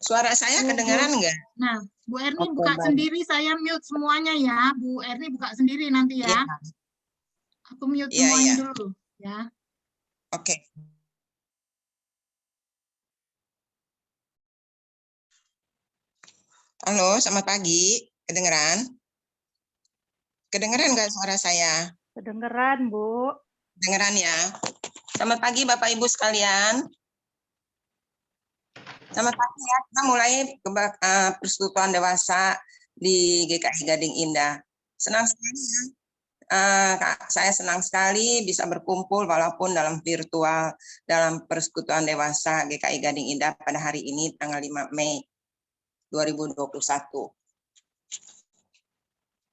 Suara saya kedengaran nggak? Nah, Bu Erni Oke, buka baik. sendiri, saya mute semuanya ya. Bu Erni buka sendiri nanti ya. Iya. Aku mute Iya, semuanya iya. dulu ya. Oke. Halo, selamat pagi. Kedengeran? Kedengeran nggak suara saya? Kedengeran, Bu. Kedengeran ya. Selamat pagi Bapak Ibu sekalian. Selamat pagi ya. Kita mulai persekutuan dewasa di GKI Gading Indah. Senang sekali ya. Saya senang sekali bisa berkumpul walaupun dalam virtual dalam persekutuan dewasa GKI Gading Indah pada hari ini tanggal 5 Mei 2021.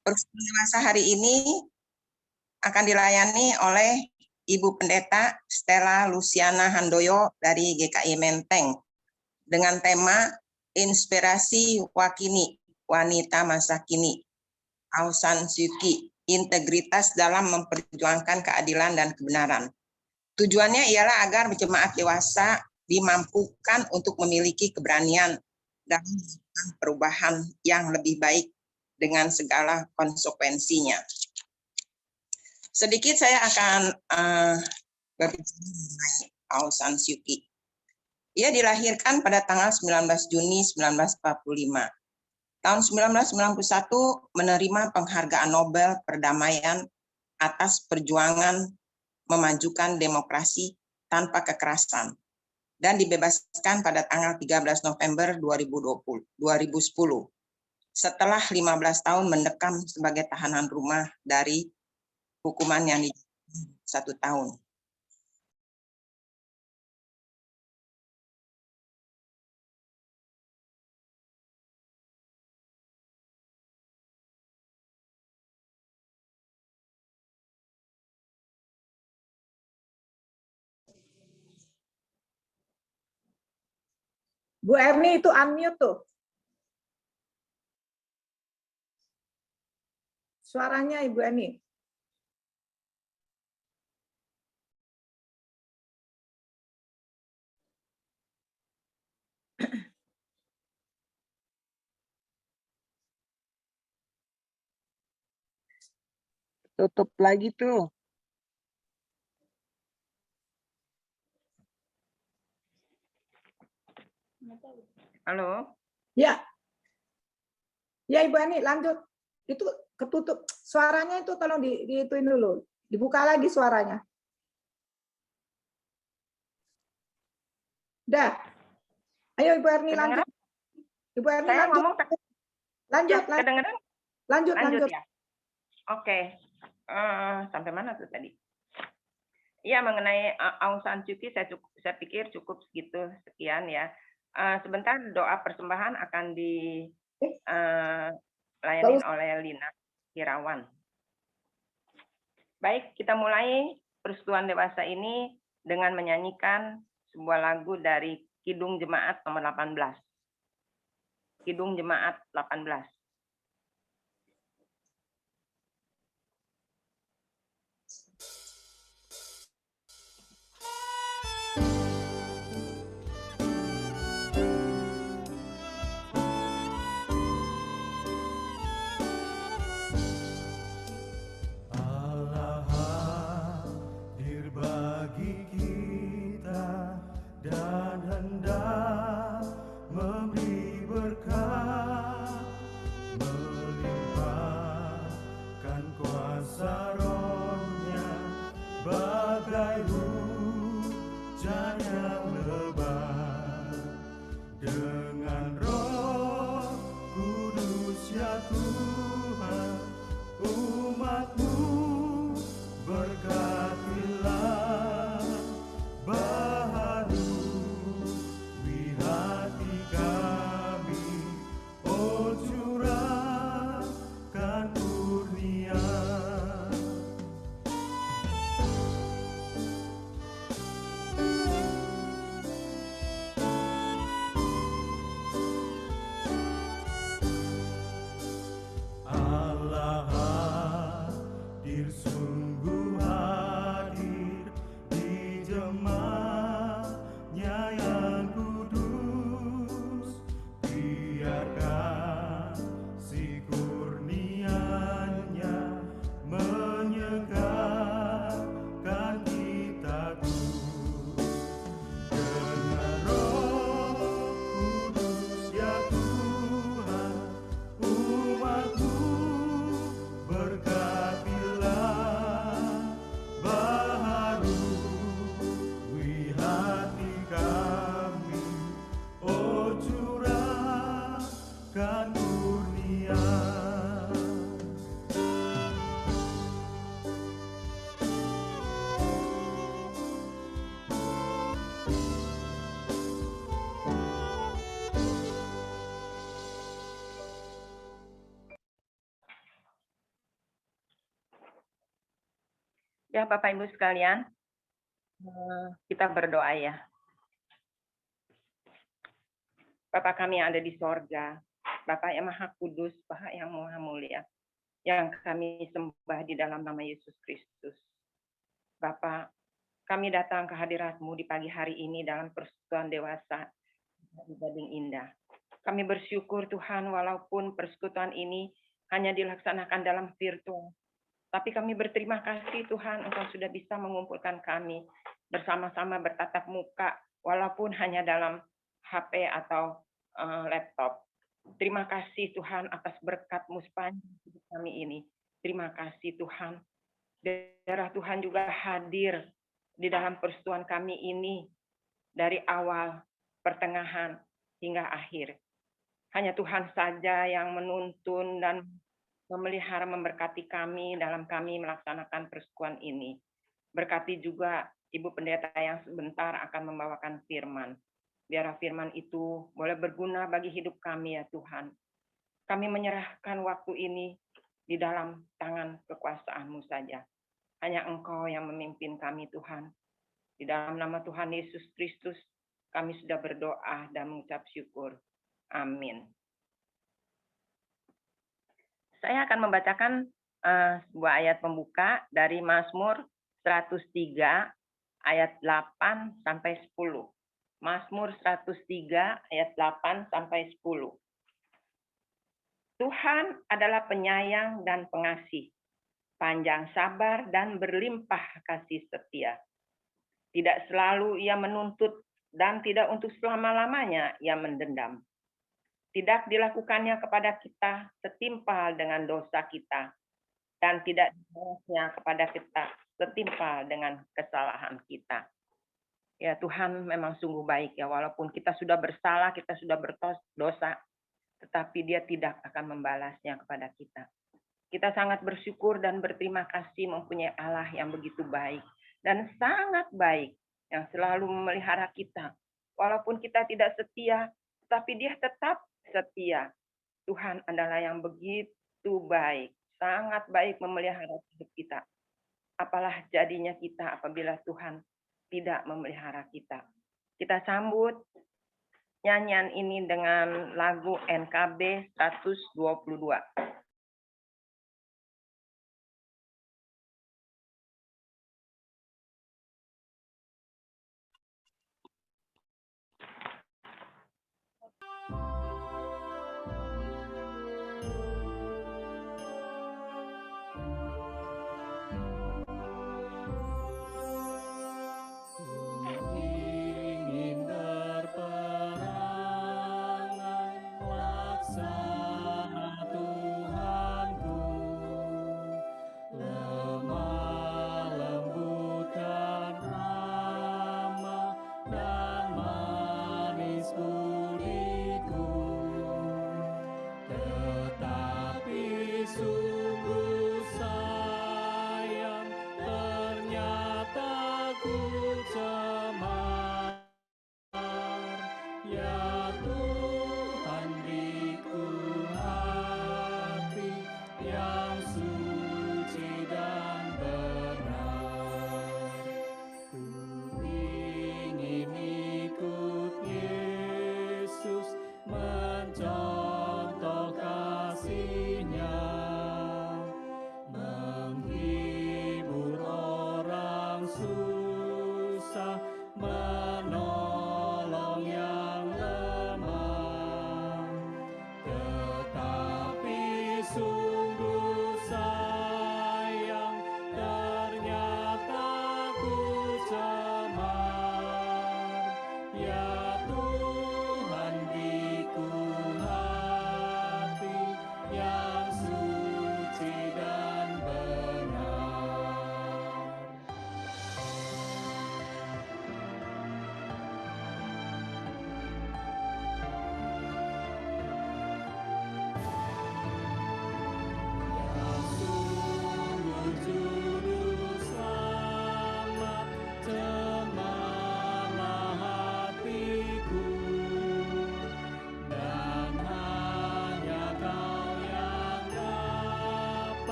Persekutuan dewasa hari ini akan dilayani oleh Ibu Pendeta Stella Luciana Handoyo dari GKI Menteng dengan tema Inspirasi Wakini, Wanita Masa Kini, Aung San Suu Kyi, integritas dalam memperjuangkan keadilan dan kebenaran. Tujuannya ialah agar jemaat dewasa dimampukan untuk memiliki keberanian dan perubahan yang lebih baik dengan segala konsekuensinya. Sedikit saya akan berbicara mengenai Aung San Suu Kyi. Ia dilahirkan pada tanggal 19 Juni 1945. Tahun 1991 menerima penghargaan Nobel Perdamaian atas perjuangan memajukan demokrasi tanpa kekerasan dan dibebaskan pada tanggal 13 November 2010 setelah 15 tahun mendekam sebagai tahanan rumah dari hukuman yang 1 tahun. Bu Erni itu unmute tuh. Suaranya Ibu Erni. Tutup lagi tuh. Halo? Ya. Ya Ibu Erni lanjut. Itu ketutup suaranya itu tolong diituin dulu. Dibuka lagi suaranya. Udah. Ayo Ibu Erni lanjut. Ibu Erni Saya lanjut. ngomong Lanjut, ya, kedengeran? lanjut. Ya. Oke. Sampai mana tuh tadi? Iya, mengenai Aung San Suu Kyi saya pikir cukup sekian ya. Sebentar doa persembahan akan dilayani oleh Lina Irawan. Baik, kita mulai persekutuan dewasa ini dengan menyanyikan sebuah lagu dari Kidung Jemaat nomor 18. Kidung Jemaat 18. Bagi kita dan hendak memberi berkat, melimpahkan kuasa Roh-Nya bagai hujan yang lebat, dengan Roh Kudus ya Tuhan umat-Mu berkatilah baharui hati kami, oh curahkan kurnia. Ya, Bapak Ibu sekalian, kita berdoa ya. Bapa kami yang ada di sorga, Bapak yang Maha Kudus, Bapak yang Maha Mulia, yang kami sembah di dalam nama Yesus Kristus. Bapak, kami datang ke hadirat-Mu di pagi hari ini dalam persekutuan dewasa di Gading Indah. Kami bersyukur Tuhan walaupun persekutuan ini hanya dilaksanakan dalam virtual. Tapi kami berterima kasih Tuhan Engkau sudah bisa mengumpulkan kami bersama-sama bertatap muka walaupun hanya dalam HP atau laptop. Terima kasih Tuhan atas berkat-Mu sepanjang hidup kami ini. Terima kasih Tuhan. Darah Tuhan juga hadir di dalam persekutuan kami ini dari awal, pertengahan, hingga akhir. Hanya Tuhan saja yang menuntun dan memelihara memberkati kami dalam kami melaksanakan persekutuan ini. Berkati juga Ibu Pendeta yang sebentar akan membawakan firman. Biar firman itu boleh berguna bagi hidup kami ya Tuhan. Kami menyerahkan waktu ini di dalam tangan kekuasaan-Mu saja. Hanya Engkau yang memimpin kami Tuhan. Di dalam nama Tuhan Yesus Kristus, kami sudah berdoa dan mengucap syukur. Amin. Saya akan membacakan sebuah ayat pembuka dari Mazmur 103 ayat 8 sampai 10. Mazmur 103 ayat 8 sampai 10. Tuhan adalah penyayang dan pengasih, panjang sabar dan berlimpah kasih setia. Tidak selalu ia menuntut dan tidak untuk selama-lamanya ia mendendam. Tidak dilakukannya kepada kita setimpal dengan dosa kita, dan tidak dibalasnya kepada kita setimpal dengan kesalahan kita. Ya Tuhan memang sungguh baik ya, walaupun kita sudah bersalah, kita sudah berdosa, tetapi Dia tidak akan membalasnya kepada kita. Kita sangat bersyukur dan berterima kasih mempunyai Allah yang begitu baik dan sangat baik, yang selalu memelihara kita. Walaupun kita tidak setia, tapi Dia tetap setia. Tuhan adalah yang begitu baik, sangat baik memelihara hidup kita. Apalah jadinya kita apabila Tuhan tidak memelihara kita. Kita sambut nyanyian ini dengan lagu NKB 122. Ingin berperangan laksana Tuhan.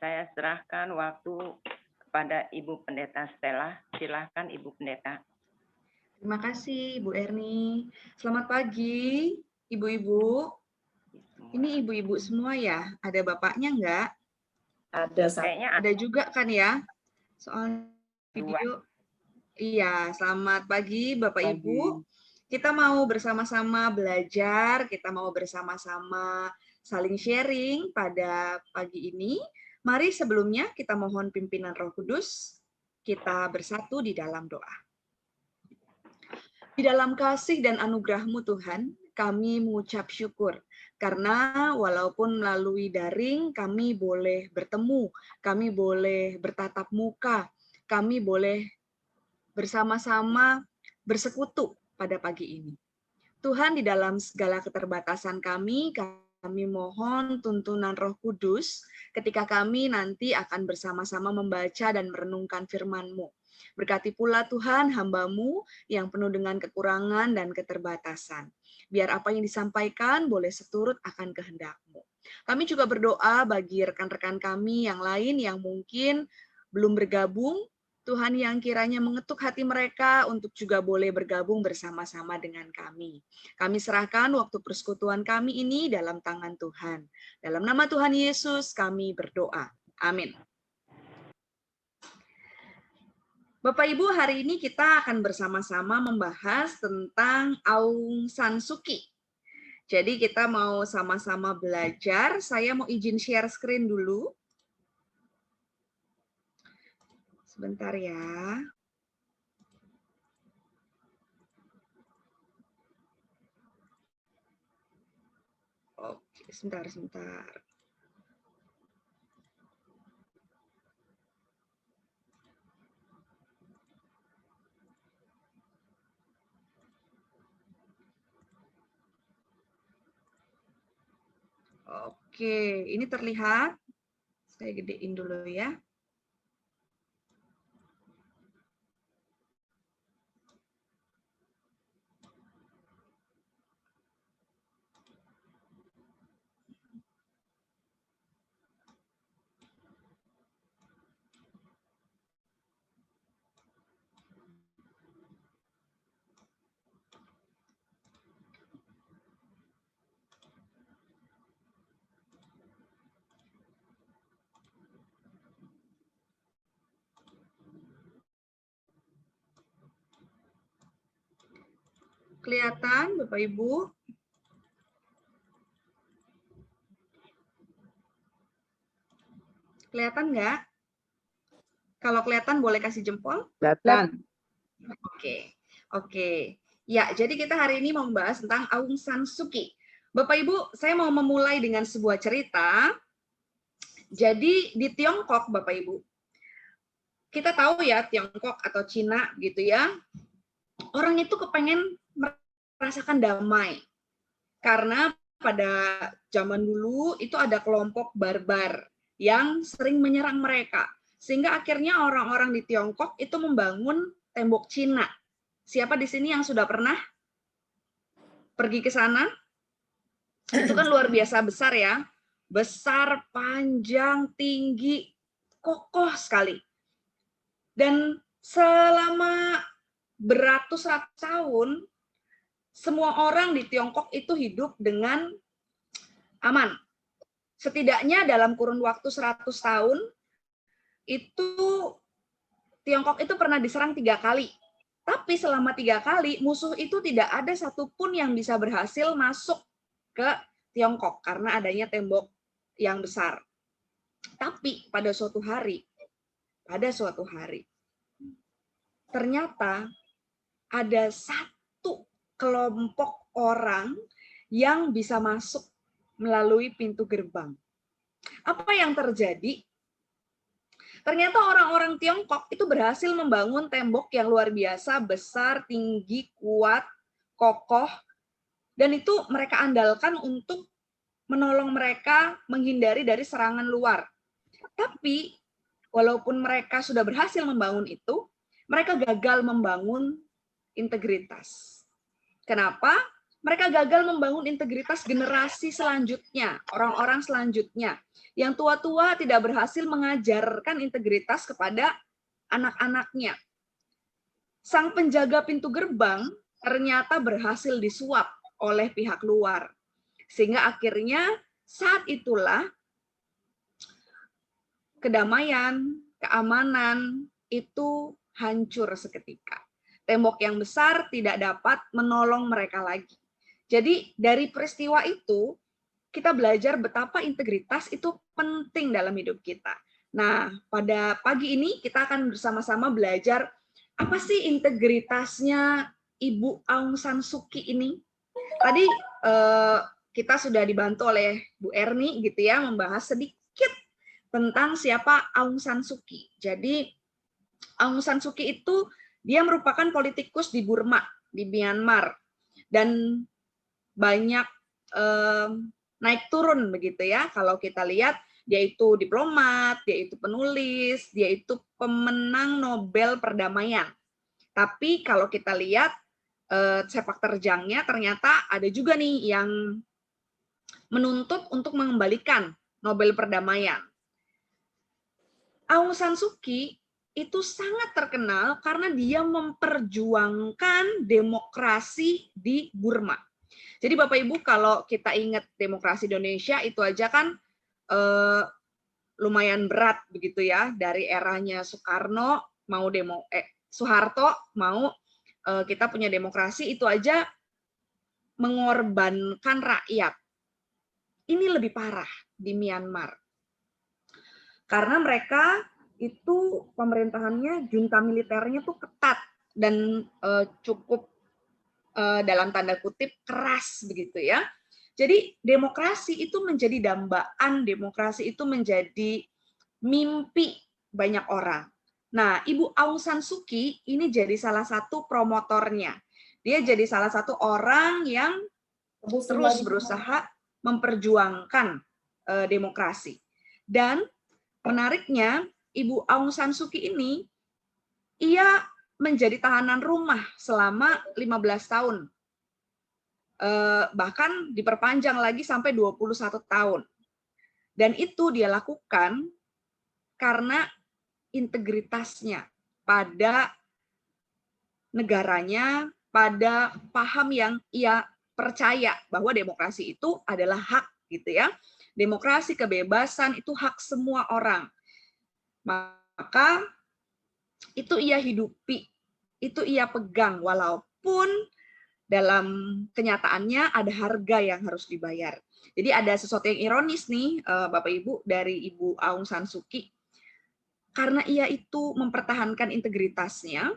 saya serahkan waktu kepada Ibu Pendeta Stella. Silahkan Ibu Pendeta. Terima kasih Bu Erni. Selamat pagi Ibu-ibu. Ini ibu-ibu semua ya? Ada bapaknya enggak? Ada satu. Kayaknya Ada juga kan ya? Soal dua. video. Iya, selamat pagi Bapak Ibu. Kita mau bersama-sama belajar, kita mau bersama-sama saling sharing pada pagi ini. Mari sebelumnya kita mohon pimpinan Roh Kudus, kita bersatu di dalam doa. Di dalam kasih dan anugerah-Mu Tuhan, kami mengucap syukur karena walaupun melalui daring kami boleh bertemu, kami boleh bertatap muka, kami boleh bersama-sama bersekutu pada pagi ini. Tuhan, di dalam segala keterbatasan kami mohon tuntunan Roh Kudus ketika kami nanti akan bersama-sama membaca dan merenungkan firman-Mu. Berkati pula Tuhan hamba-Mu yang penuh dengan kekurangan dan keterbatasan. Biar apa yang disampaikan boleh seturut akan kehendak-Mu. Kami juga berdoa bagi rekan-rekan kami yang lain yang mungkin belum bergabung, Tuhan yang kiranya mengetuk hati mereka untuk juga boleh bergabung bersama-sama dengan kami. Kami serahkan waktu persekutuan kami ini dalam tangan Tuhan. Dalam nama Tuhan Yesus kami berdoa. Amin. Bapak Ibu, hari ini kita akan bersama-sama membahas tentang Aung San Suu Kyi. Jadi kita mau sama-sama belajar. Saya mau izin share screen dulu. Sebentar ya. Oke, sebentar. Oke, ini terlihat. Saya gedein dulu ya. Kelihatan Bapak Ibu? Kelihatan nggak? Kalau kelihatan boleh kasih jempol? Kelihatan. Oke. Ya, jadi kita hari ini mau membahas tentang Aung San Suu Kyi. Bapak Ibu, saya mau memulai dengan sebuah cerita. Jadi di Tiongkok, Bapak Ibu, kita tahu ya Tiongkok atau Cina gitu ya, orang itu kepengen merasakan damai. Karena pada zaman dulu itu ada kelompok barbar yang sering menyerang mereka. Sehingga akhirnya orang-orang di Tiongkok itu membangun tembok Cina. Siapa di sini yang sudah pernah pergi ke sana? Itu kan luar biasa besar ya. Besar, panjang, tinggi, kokoh sekali. Dan selama beratus-ratus tahun, semua orang di Tiongkok itu hidup dengan aman. Setidaknya dalam kurun waktu 100 tahun, itu Tiongkok itu pernah diserang 3 kali. Tapi selama 3 kali, musuh itu tidak ada satupun yang bisa berhasil masuk ke Tiongkok karena adanya tembok yang besar. Tapi pada suatu hari, ternyata ada satu kelompok orang yang bisa masuk melalui pintu gerbang. Apa yang terjadi? Ternyata orang-orang Tiongkok itu berhasil membangun tembok yang luar biasa, besar, tinggi, kuat, kokoh, dan itu mereka andalkan untuk menolong mereka menghindari dari serangan luar. Tapi walaupun mereka sudah berhasil membangun itu, mereka gagal membangun integritas. Kenapa? mereka gagal membangun integritas generasi selanjutnya, orang-orang selanjutnya. Yang tua-tua tidak berhasil mengajarkan integritas kepada anak-anaknya. Sang penjaga pintu gerbang ternyata berhasil disuap oleh pihak luar. Sehingga akhirnya saat itulah kedamaian, keamanan itu hancur seketika. Tembok yang besar tidak dapat menolong mereka lagi. Jadi dari peristiwa itu, kita belajar betapa integritas itu penting dalam hidup kita. Nah, pada pagi ini kita akan bersama-sama belajar apa sih integritasnya Ibu Aung San Suu Kyi ini. Tadi kita sudah dibantu oleh Bu Erni gitu ya, membahas sedikit tentang siapa Aung San Suu Kyi. Jadi Aung San Suu Kyi itu dia merupakan politikus di Burma, di Myanmar, dan banyak naik turun begitu ya. Kalau kita lihat, dia itu diplomat, dia itu penulis, dia itu pemenang Nobel Perdamaian. Tapi kalau kita lihat sepak terjangnya, ternyata ada juga nih yang menuntut untuk mengembalikan Nobel Perdamaian. Aung San Suu Kyi itu sangat terkenal karena dia memperjuangkan demokrasi di Burma. Jadi Bapak Ibu, kalau kita ingat demokrasi Indonesia itu aja kan lumayan berat begitu ya, dari eranya Soekarno mau Soeharto mau kita punya demokrasi itu aja mengorbankan rakyat. Ini lebih parah di Myanmar. Karena mereka itu pemerintahannya, junta militernya tuh ketat dan cukup dalam tanda kutip keras begitu ya. Jadi demokrasi itu menjadi dambaan, demokrasi itu menjadi mimpi banyak orang. Nah, Ibu Aung San Suu Kyi ini jadi salah satu promotornya. Dia jadi salah satu orang yang terus berusaha memperjuangkan demokrasi. Dan menariknya, Ibu Aung San Suu Kyi ini, ia menjadi tahanan rumah selama 15 tahun. Bahkan diperpanjang lagi sampai 21 tahun. Dan itu dia lakukan karena integritasnya pada negaranya, pada paham yang ia percaya bahwa demokrasi itu adalah hak gitu ya. Demokrasi, kebebasan itu hak semua orang. Maka itu ia hidupi, itu ia pegang walaupun dalam kenyataannya ada harga yang harus dibayar. Jadi ada sesuatu yang ironis nih Bapak Ibu dari Ibu Aung San Suu Kyi. Karena ia itu mempertahankan integritasnya,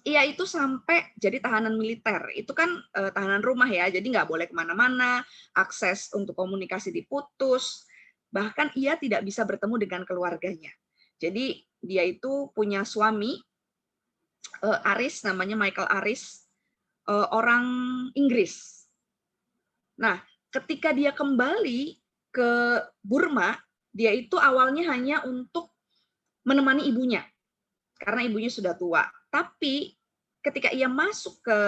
ia itu sampai jadi tahanan militer. Itu kan tahanan rumah ya, jadi nggak boleh kemana-mana, akses untuk komunikasi diputus, bahkan ia tidak bisa bertemu dengan keluarganya. Jadi dia itu punya suami, Aris, namanya Michael Aris, orang Inggris. Nah, ketika dia kembali ke Burma, dia itu awalnya hanya untuk menemani ibunya, karena ibunya sudah tua. Tapi ketika ia masuk ke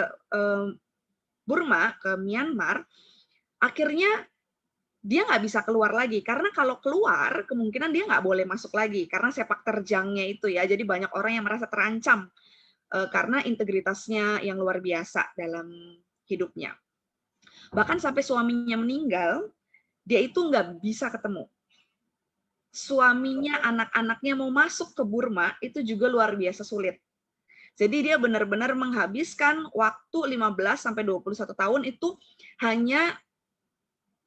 Burma, ke Myanmar, akhirnya dia nggak bisa keluar lagi. Karena kalau keluar, kemungkinan dia nggak boleh masuk lagi, karena sepak terjangnya itu ya. Jadi banyak orang yang merasa terancam karena integritasnya yang luar biasa dalam hidupnya. Bahkan sampai suaminya meninggal, dia itu nggak bisa ketemu. Suaminya, anak-anaknya mau masuk ke Burma, itu juga luar biasa sulit. Jadi dia benar-benar menghabiskan waktu 15-21 tahun itu hanya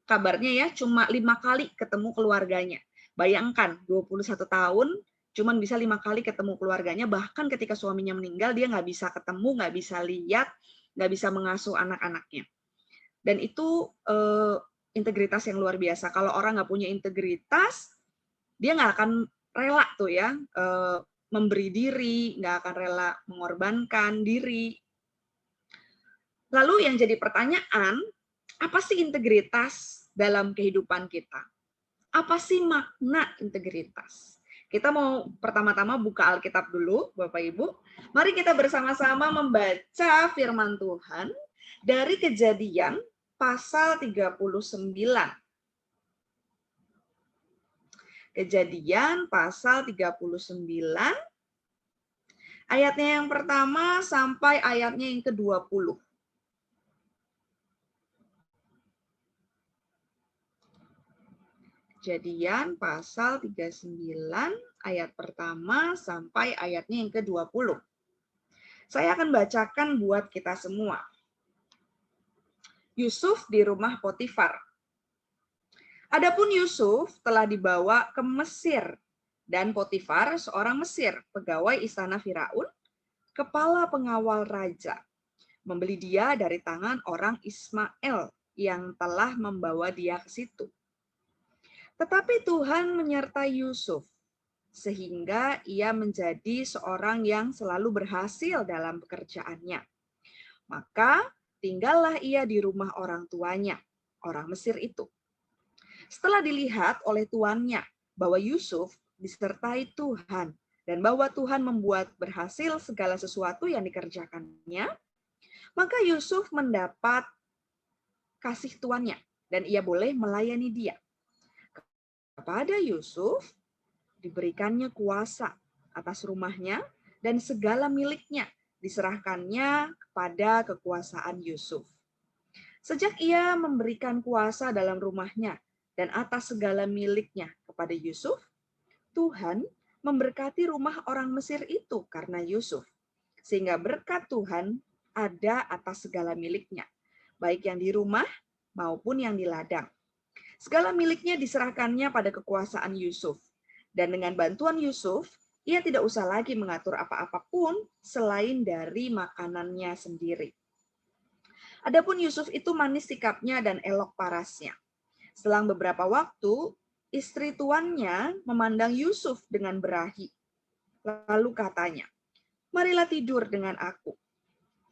kabarnya ya cuma 5 kali ketemu keluarganya. Bayangkan 21 tahun cuman bisa 5 kali ketemu keluarganya, bahkan ketika suaminya meninggal dia nggak bisa ketemu, nggak bisa lihat, nggak bisa mengasuh anak-anaknya. Dan itu integritas yang luar biasa. Kalau orang nggak punya integritas, dia nggak akan rela tuh ya memberi diri, nggak akan rela mengorbankan diri. Lalu yang jadi pertanyaan, apa sih integritas dalam kehidupan kita? Apa sih makna integritas? Kita mau pertama-tama buka Alkitab dulu, Bapak Ibu. Mari kita bersama-sama membaca firman Tuhan Dari Kejadian pasal 39. Kejadian pasal 39, ayatnya yang pertama sampai ayatnya yang ke-20. Kejadian pasal 39, ayat pertama sampai ayatnya yang ke-20. Saya akan bacakan buat kita semua. Yusuf di rumah Potifar. Adapun Yusuf telah dibawa ke Mesir, dan Potifar, seorang Mesir, pegawai istana Firaun, kepala pengawal raja, membeli dia dari tangan orang Ismail yang telah membawa dia ke situ. Tetapi Tuhan menyertai Yusuf, sehingga ia menjadi seorang yang selalu berhasil dalam pekerjaannya. Maka tinggallah ia di rumah orang tuanya, orang Mesir itu. Setelah dilihat oleh tuannya bahwa Yusuf disertai Tuhan dan bahwa Tuhan membuat berhasil segala sesuatu yang dikerjakannya, maka Yusuf mendapat kasih tuannya dan ia boleh melayani dia. Kepada Yusuf diberikannya kuasa atas rumahnya dan segala miliknya diserahkannya kepada kekuasaan Yusuf. Sejak ia memberikan kuasa dalam rumahnya dan atas segala miliknya kepada Yusuf, Tuhan memberkati rumah orang Mesir itu karena Yusuf, sehingga berkat Tuhan ada atas segala miliknya, baik yang di rumah maupun yang di ladang. Segala miliknya diserahkannya pada kekuasaan Yusuf, dan dengan bantuan Yusuf, ia tidak usah lagi mengatur apa-apa pun selain dari makanannya sendiri. Adapun Yusuf itu manis sikapnya dan elok parasnya. Selang beberapa waktu, istri tuannya memandang Yusuf dengan berahi. Lalu katanya, "Marilah tidur dengan aku."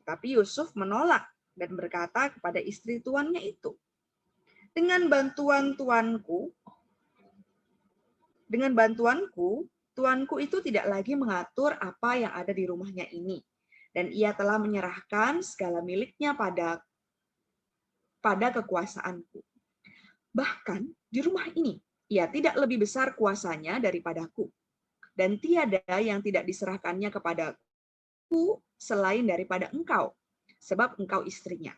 Tapi Yusuf menolak dan berkata kepada istri tuannya itu, Dengan bantuanku, tuanku itu tidak lagi mengatur apa yang ada di rumahnya ini, dan ia telah menyerahkan segala miliknya pada kekuasaanku. Bahkan di rumah ini, ia tidak lebih besar kuasanya daripadaku, dan tiada yang tidak diserahkannya kepadaku selain daripada engkau, sebab engkau istrinya.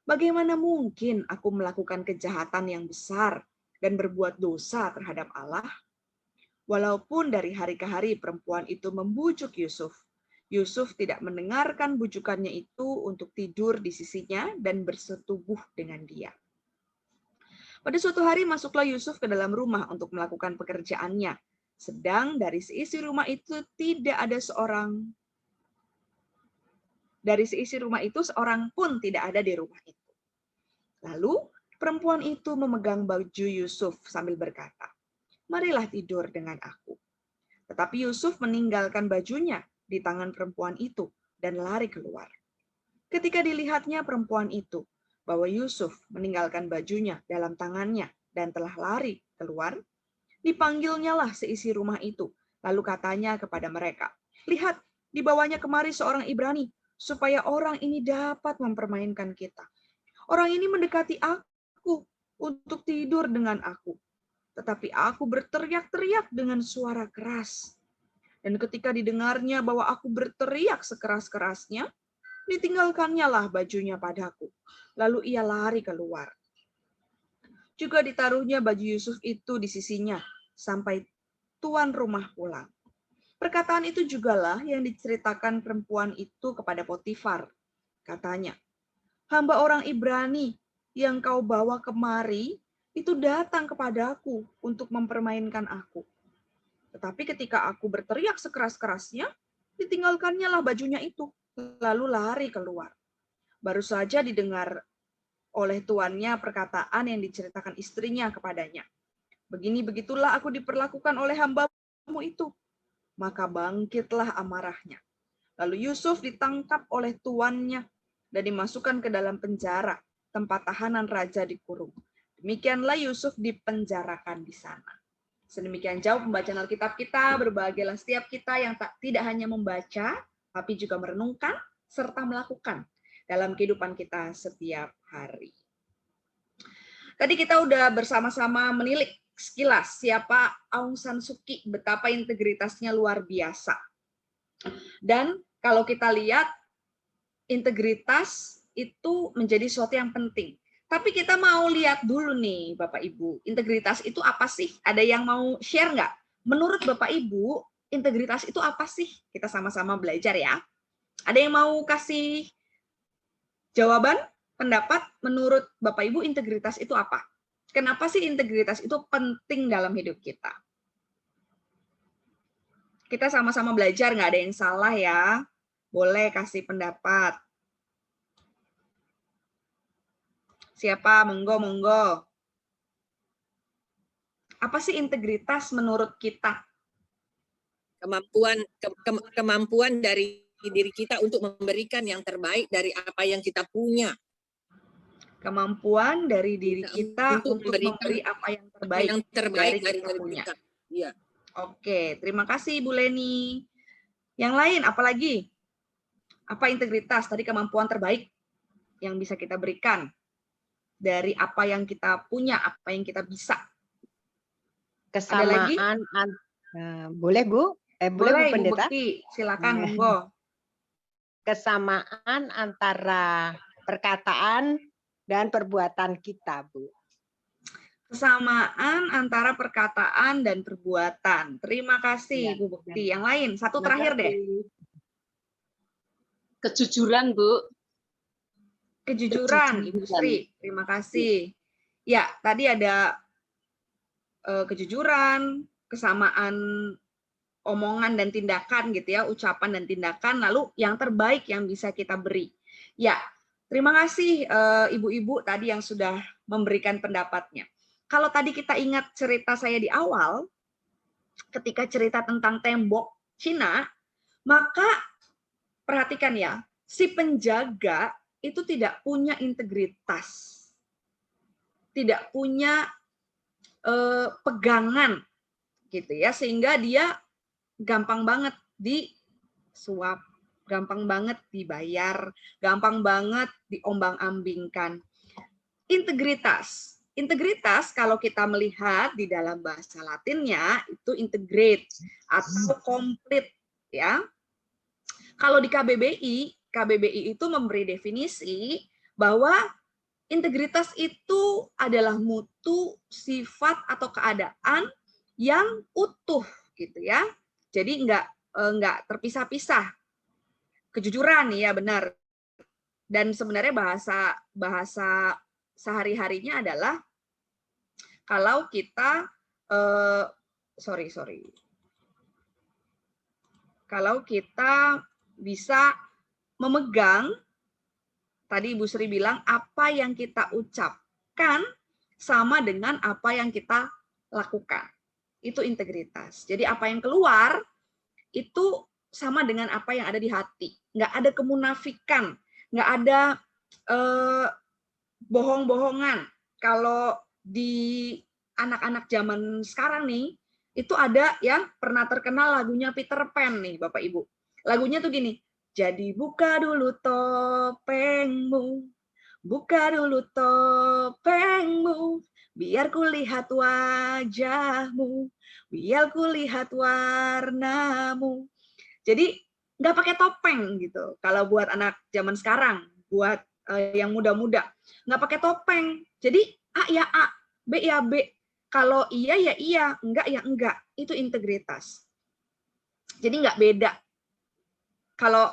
Bagaimana mungkin aku melakukan kejahatan yang besar dan berbuat dosa terhadap Allah? Walaupun dari hari ke hari perempuan itu membujuk Yusuf, Yusuf tidak mendengarkan bujukannya itu untuk tidur di sisinya dan bersetubuh dengan dia. Pada suatu hari masuklah Yusuf ke dalam rumah untuk melakukan pekerjaannya, sedang dari seisi rumah itu seorang pun tidak ada di rumah itu. Lalu perempuan itu memegang baju Yusuf sambil berkata, "Marilah tidur dengan aku." Tetapi Yusuf meninggalkan bajunya di tangan perempuan itu dan lari keluar. Ketika dilihatnya perempuan itu bahwa Yusuf meninggalkan bajunya dalam tangannya dan telah lari keluar, dipanggilnyalah seisi rumah itu, lalu katanya kepada mereka, "Lihat, dibawanya kemari seorang Ibrani, supaya orang ini dapat mempermainkan kita. Orang ini mendekati aku untuk tidur dengan aku. Tetapi aku berteriak-teriak dengan suara keras. Dan ketika didengarnya bahwa aku berteriak sekeras-kerasnya, ditinggalkannya lah bajunya padaku. Lalu ia lari keluar. Juga ditaruhnya baju Yusuf itu di sisinya sampai tuan rumah pulang. Perkataan itu jugalah yang diceritakan perempuan itu kepada Potifar. Katanya, "Hamba orang Ibrani yang kau bawa kemari itu datang kepadaku untuk mempermainkan aku. Tetapi ketika aku berteriak sekeras-kerasnya, ditinggalkannya lah bajunya itu, lalu lari keluar." Baru saja didengar oleh tuannya perkataan yang diceritakan istrinya kepadanya. "Begini-begitulah aku diperlakukan oleh hambamu itu." Maka bangkitlah amarahnya. Lalu Yusuf ditangkap oleh tuannya dan dimasukkan ke dalam penjara, tempat tahanan raja dikurung. Demikianlah Yusuf dipenjarakan di sana. Sedemikian jauh pembacaan Alkitab kita. Berbahagialah setiap kita yang tidak hanya membaca, tapi juga merenungkan serta melakukan dalam kehidupan kita setiap hari. Tadi kita udah bersama-sama menilik sekilas siapa Aung San Suu Kyi, betapa integritasnya luar biasa. Dan kalau kita lihat, integritas itu menjadi sesuatu yang penting. Tapi kita mau lihat dulu nih Bapak Ibu, integritas itu apa sih? Ada yang mau share nggak? Menurut Bapak Ibu, integritas itu apa sih? Kita sama-sama belajar ya. Ada yang mau kasih jawaban? Pendapat menurut Bapak Ibu integritas itu apa? Kenapa sih integritas itu penting dalam hidup kita? Kita sama-sama belajar, nggak ada yang salah ya. Boleh kasih pendapat. Siapa? Monggo, monggo. Apa sih integritas menurut kita? Kemampuan dari diri kita untuk memberikan yang terbaik dari apa yang kita punya. Kemampuan dari diri kita untuk memberi apa yang terbaik dari kita punya. Iya. Oke, terima kasih Bu Leni. Yang lain, apalagi? Apa integritas? Tadi kemampuan terbaik yang bisa kita berikan dari apa yang kita punya, apa yang kita bisa. Kesamaan. Boleh Bu? Boleh Bu Boleh, Pendeta? Bu Bekti. Silakan, monggo. Kesamaan antara perkataan dan perbuatan kita, Bu. Kesamaan antara perkataan dan perbuatan. Terima kasih, Ya, Bu Bekti. Yang lain, satu terakhir deh. Kejujuran, Bu. Kejujuran, Ibu Sri. Terima kasih. Ya, tadi ada kejujuran, kesamaan omongan dan tindakan gitu ya, ucapan dan tindakan, lalu yang terbaik yang bisa kita beri. Ya, terima kasih ibu-ibu tadi yang sudah memberikan pendapatnya. Kalau tadi kita ingat cerita saya di awal, ketika cerita tentang tembok Cina, maka perhatikan ya, si penjaga itu tidak punya integritas, tidak punya pegangan gitu ya, sehingga dia gampang banget disuap, gampang banget dibayar, gampang banget diombang-ambingkan. Integritas. Integritas kalau kita melihat di dalam bahasa Latinnya itu integrate atau komplit ya. Kalau di KBBI itu memberi definisi bahwa integritas itu adalah mutu, sifat atau keadaan yang utuh gitu ya. Jadi enggak terpisah-pisah. Kejujuran ya benar. Dan sebenarnya bahasa sehari-harinya adalah kalau kita kalau kita bisa memegang, tadi Ibu Sri bilang, apa yang kita ucapkan sama dengan apa yang kita lakukan. Itu integritas. Jadi apa yang keluar itu sama dengan apa yang ada di hati. Nggak ada kemunafikan, nggak ada bohong-bohongan. Kalau di anak-anak zaman sekarang nih, itu ada yang pernah terkenal lagunya Peter Pan nih, Bapak Ibu. Lagunya tuh gini, jadi buka dulu topengmu, buka dulu topengmu, biar kulihat wajahmu, biar kulihat warnamu. Jadi nggak pakai topeng gitu. Kalau buat anak zaman sekarang, buat yang muda-muda, nggak pakai topeng. Jadi A ya A, B ya B. Kalau iya ya iya, enggak ya enggak. Itu integritas. Jadi nggak beda. Kalau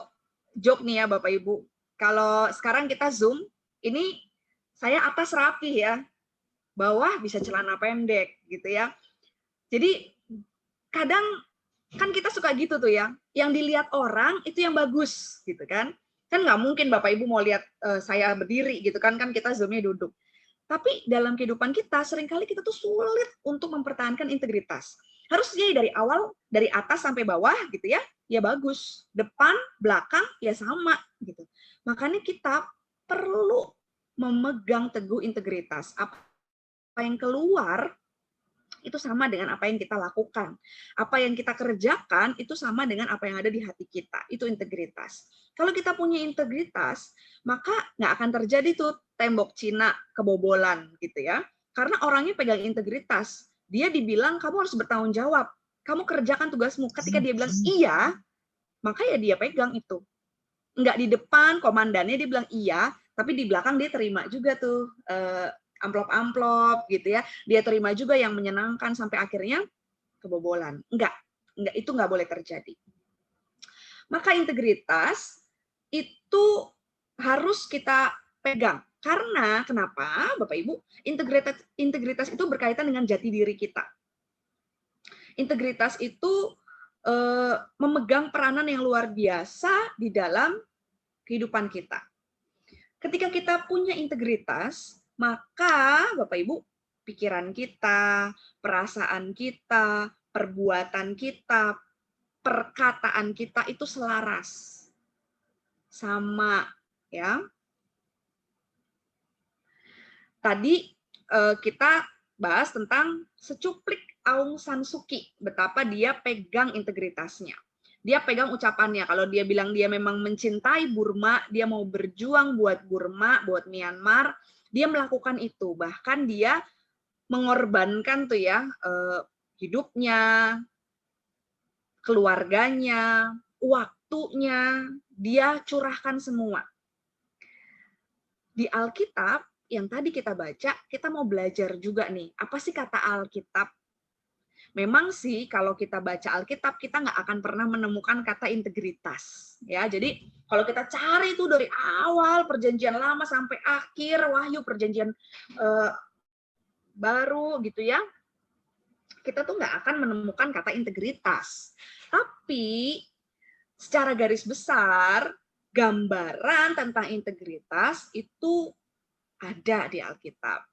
joke nih ya Bapak Ibu, kalau sekarang kita Zoom, ini saya atas rapi ya, bawah bisa celana pendek gitu ya. Jadi kadang kan kita suka gitu tuh ya, yang dilihat orang itu yang bagus gitu kan. Kan nggak mungkin Bapak Ibu mau lihat saya berdiri gitu kan kita Zoom-nya duduk. Tapi dalam kehidupan kita seringkali kita tuh sulit untuk mempertahankan integritas. Harusnya dari awal, dari atas sampai bawah gitu ya, ya bagus. Depan, belakang, ya sama gitu. Makanya kita perlu memegang teguh integritas. Apa yang keluar itu sama dengan apa yang kita lakukan. Apa yang kita kerjakan itu sama dengan apa yang ada di hati kita. Itu integritas. Kalau kita punya integritas, maka nggak akan terjadi tuh tembok Cina kebobolan gitu ya. Karena orangnya pegang integritas. Dia dibilang kamu harus bertanggung jawab. Kamu kerjakan tugasmu. Ketika dia bilang iya, maka ya dia pegang itu. Nggak di depan komandannya dia bilang iya, tapi di belakang dia terima juga tuh amplop-amplop gitu ya. Dia terima juga yang menyenangkan sampai akhirnya kebobolan. Enggak, itu enggak boleh terjadi. Maka integritas itu harus kita pegang. Karena kenapa, Bapak Ibu? Integritas itu berkaitan dengan jati diri kita. Integritas itu memegang peranan yang luar biasa di dalam kehidupan kita. Ketika kita punya integritas, maka Bapak Ibu, pikiran kita, perasaan kita, perbuatan kita, perkataan kita itu selaras. Sama ya. Tadi kita bahas tentang secuplik Aung San Suu Kyi, betapa dia pegang integritasnya. Dia pegang ucapannya, kalau dia bilang dia memang mencintai Burma, dia mau berjuang buat Burma, buat Myanmar, dia melakukan itu. Bahkan dia mengorbankan tuh ya hidupnya, keluarganya, waktunya, dia curahkan semua. Di Alkitab yang tadi kita baca, kita mau belajar juga nih, apa sih kata Alkitab? Memang sih kalau kita baca Alkitab, kita nggak akan pernah menemukan kata integritas. Ya, jadi kalau kita cari itu dari awal perjanjian lama sampai akhir Wahyu perjanjian baru gitu ya, kita tuh nggak akan menemukan kata integritas. Tapi secara garis besar, gambaran tentang integritas itu ada di Alkitab.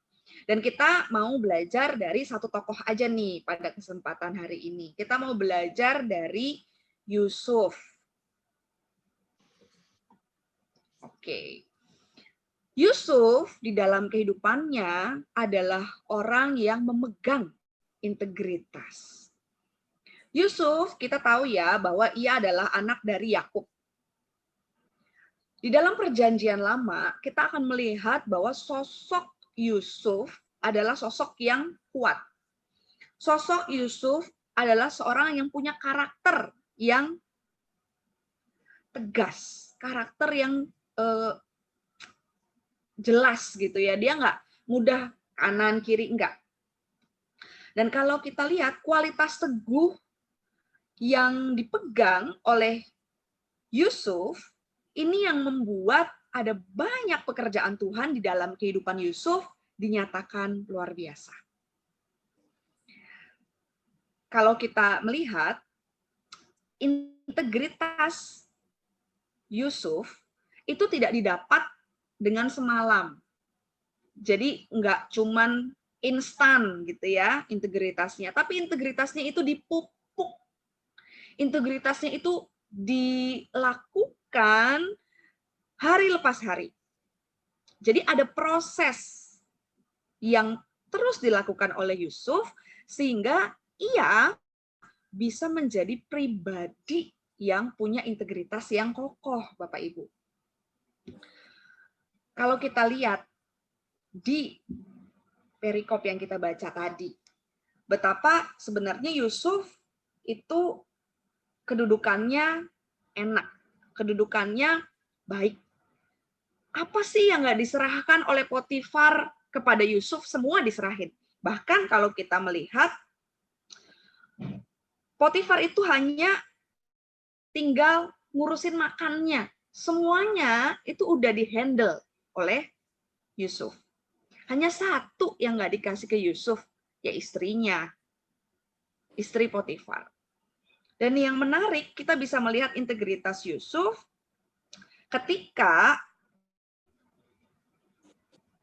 Dan kita mau belajar dari satu tokoh aja nih pada kesempatan hari ini. Kita mau belajar dari Yusuf. Oke. Yusuf di dalam kehidupannya adalah orang yang memegang integritas. Yusuf kita tahu ya bahwa ia adalah anak dari Yakub. Di dalam perjanjian lama kita akan melihat bahwa sosok Yusuf adalah sosok yang kuat. Sosok Yusuf adalah seorang yang punya karakter yang tegas, karakter yang jelas gitu ya. Dia nggak mudah kanan kiri, enggak. Dan kalau kita lihat kualitas teguh yang dipegang oleh Yusuf, ini yang membuat ada banyak pekerjaan Tuhan di dalam kehidupan Yusuf dinyatakan luar biasa. Kalau kita melihat integritas Yusuf itu tidak didapat dengan semalam. Jadi enggak cuman instan gitu ya integritasnya, tapi integritasnya itu dipupuk. Integritasnya itu dilakukan hari lepas hari. Jadi ada proses yang terus dilakukan oleh Yusuf sehingga ia bisa menjadi pribadi yang punya integritas yang kokoh, Bapak Ibu. Kalau kita lihat di perikop yang kita baca tadi, betapa sebenarnya Yusuf itu kedudukannya enak, kedudukannya baik. Apa sih yang nggak diserahkan oleh Potifar kepada Yusuf? Semua diserahin. Bahkan kalau kita melihat, Potifar itu hanya tinggal ngurusin makannya. Semuanya itu udah dihandle oleh Yusuf. Hanya satu yang nggak dikasih ke Yusuf, ya istrinya. Istri Potifar. Dan yang menarik, kita bisa melihat integritas Yusuf ketika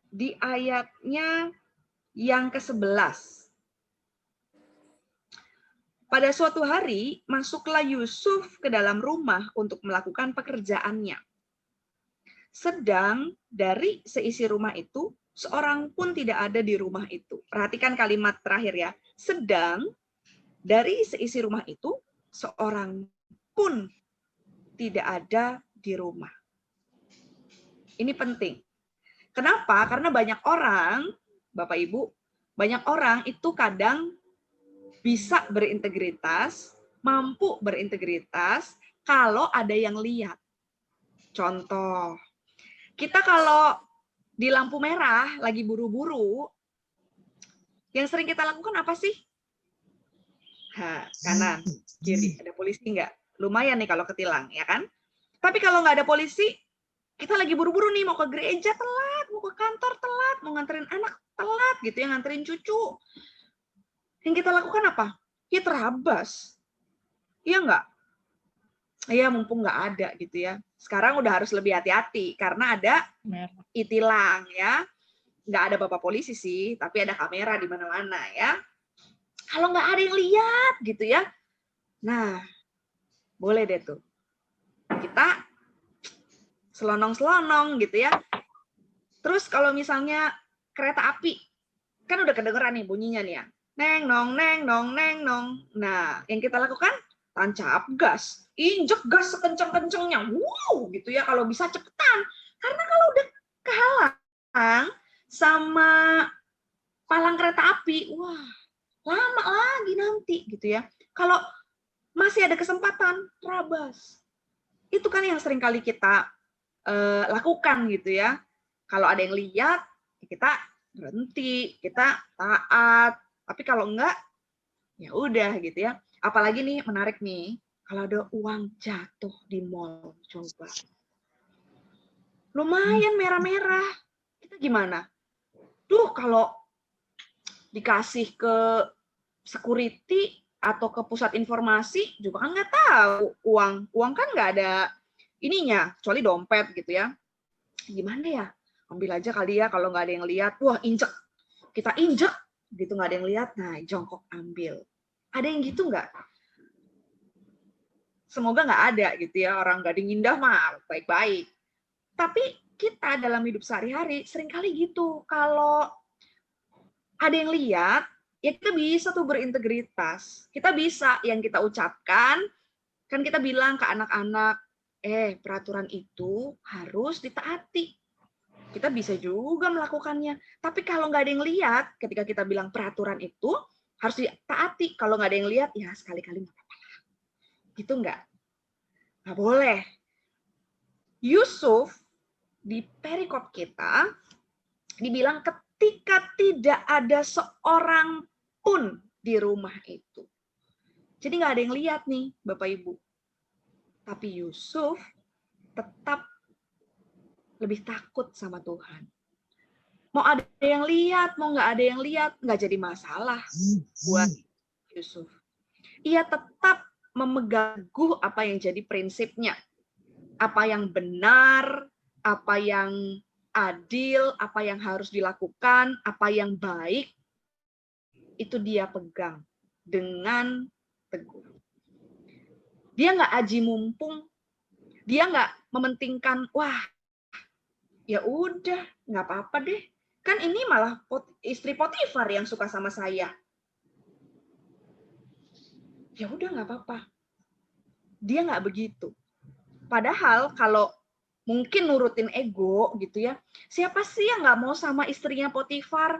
di ayatnya yang ke-11. Pada suatu hari, masuklah Yusuf ke dalam rumah untuk melakukan pekerjaannya. Sedang dari seisi rumah itu, seorang pun tidak ada di rumah itu. Perhatikan kalimat terakhir ya. Sedang dari seisi rumah itu, seorang pun tidak ada di rumah. Ini penting. Kenapa? Karena banyak orang, Bapak Ibu, banyak orang itu kadang bisa berintegritas, mampu berintegritas, kalau ada yang lihat. Contoh, kita kalau di lampu merah lagi buru-buru, yang sering kita lakukan apa sih? Kanan, kiri, ada polisi nggak? Lumayan nih kalau ketilang, ya kan? Tapi kalau nggak ada polisi, kita lagi buru-buru nih, mau ke gereja telat, mau ke kantor telat, mau nganterin anak telat, gitu ya, nganterin cucu. Yang kita lakukan apa? Ya terabas. Iya nggak? Iya, mumpung nggak ada gitu ya. Sekarang udah harus lebih hati-hati, karena ada e-tilang ya. Nggak ada bapak polisi sih, tapi ada kamera di mana-mana ya. Kalau nggak ada yang lihat gitu ya, nah boleh deh tuh. Kita selonong-selonong gitu ya. Terus kalau misalnya kereta api, kan udah kedengeran nih bunyinya nih ya. Neng nong, neng nong, neng nong. Nah, yang kita lakukan, tancap gas. Injek gas sekencang-kencangnya. Wow, gitu ya. Kalau bisa cepetan. Karena kalau udah kehalang sama palang kereta api, wah, lama lagi nanti gitu ya. Kalau masih ada kesempatan, terabas. Itu kan yang sering kali kita lakukan gitu ya. Kalau ada yang lihat, kita berhenti, kita taat. Tapi kalau enggak, ya udah gitu ya. Apalagi nih menarik nih, kalau ada uang jatuh di mall, coba. Lumayan merah-merah. Kita gimana? Duh, kalau dikasih ke security atau ke pusat informasi juga kan nggak tahu uang kan nggak ada ininya, kecuali dompet gitu ya. Gimana ya? Ambil aja kali ya kalau nggak ada yang lihat. Wah, injek. Kita injek gitu, nggak ada yang lihat. Nah, jongkok ambil. Ada yang gitu nggak? Semoga nggak ada gitu ya. Orang Gading Indah mah baik-baik. Tapi kita dalam hidup sehari-hari seringkali gitu. Kalau ada yang lihat, ya kita bisa tuh berintegritas. Kita bisa yang kita ucapkan, kan kita bilang ke anak-anak, peraturan itu harus ditaati. Kita bisa juga melakukannya. Tapi kalau nggak ada yang lihat, ketika kita bilang peraturan itu harus ditaati. Kalau nggak ada yang lihat, ya sekali-kali nggak apa-apa. Gitu nggak? Nggak boleh. Yusuf di perikop kita dibilang ketika tidak ada seorang pun di rumah itu. Jadi nggak ada yang lihat nih, Bapak Ibu. Tapi Yusuf tetap lebih takut sama Tuhan. Mau ada yang lihat, mau nggak ada yang lihat, nggak jadi masalah buat Yusuf. Ia tetap memegang teguh apa yang jadi prinsipnya. Apa yang benar, apa yang adil, apa yang harus dilakukan, apa yang baik, itu dia pegang dengan teguh. Dia nggak aji mumpung, dia nggak mementingkan, wah, ya udah, nggak apa-apa deh. Kan ini malah istri Potifar yang suka sama saya. Ya udah, nggak apa-apa. Dia nggak begitu. Padahal kalau mungkin nurutin ego gitu ya, siapa sih yang nggak mau sama istrinya Potifar?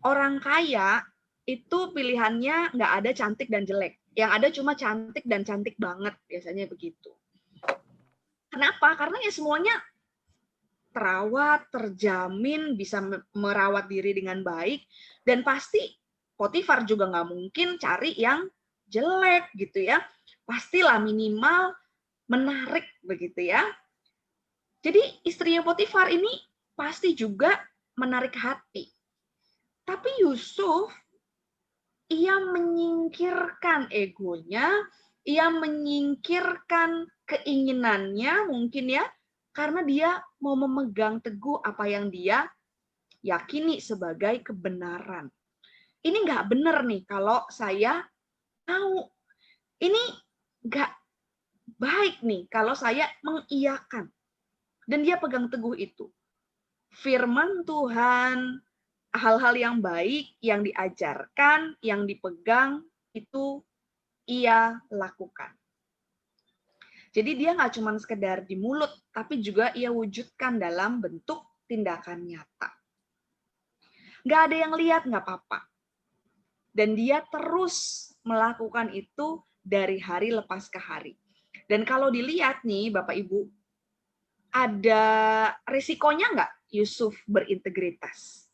Orang kaya itu pilihannya nggak ada cantik dan jelek. Yang ada cuma cantik dan cantik banget, biasanya begitu. Kenapa? Karena ya semuanya terawat, terjamin, bisa merawat diri dengan baik, dan pasti Potifar juga nggak mungkin cari yang jelek gitu ya. Pastilah minimal menarik begitu ya. Jadi istrinya Potifar ini pasti juga menarik hati. Tapi Yusuf, ia menyingkirkan egonya, ia menyingkirkan keinginannya mungkin ya, karena dia mau memegang teguh apa yang dia yakini sebagai kebenaran. Ini nggak benar nih kalau saya tahu. Ini nggak baik nih kalau saya mengiyakan. Dan dia pegang teguh itu. firman Tuhan, hal-hal yang baik, yang diajarkan, yang dipegang, itu ia lakukan. Jadi dia nggak cuma sekedar di mulut, tapi juga ia wujudkan dalam bentuk tindakan nyata. Nggak ada yang lihat, nggak apa-apa. Dan dia terus melakukan itu dari hari lepas ke hari. Dan kalau dilihat nih, Bapak Ibu, ada risikonya nggak Yusuf berintegritas?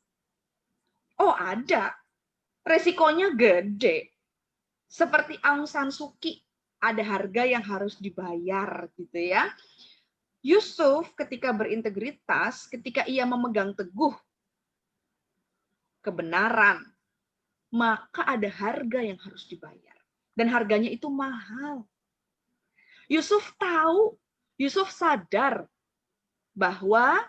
Oh, ada. Risikonya gede. Seperti Aung San Suu Kyi, ada harga yang harus dibayar gitu ya. Yusuf ketika berintegritas, ketika ia memegang teguh kebenaran, maka ada harga yang harus dibayar. Dan harganya itu mahal. Yusuf tahu, Yusuf sadar bahwa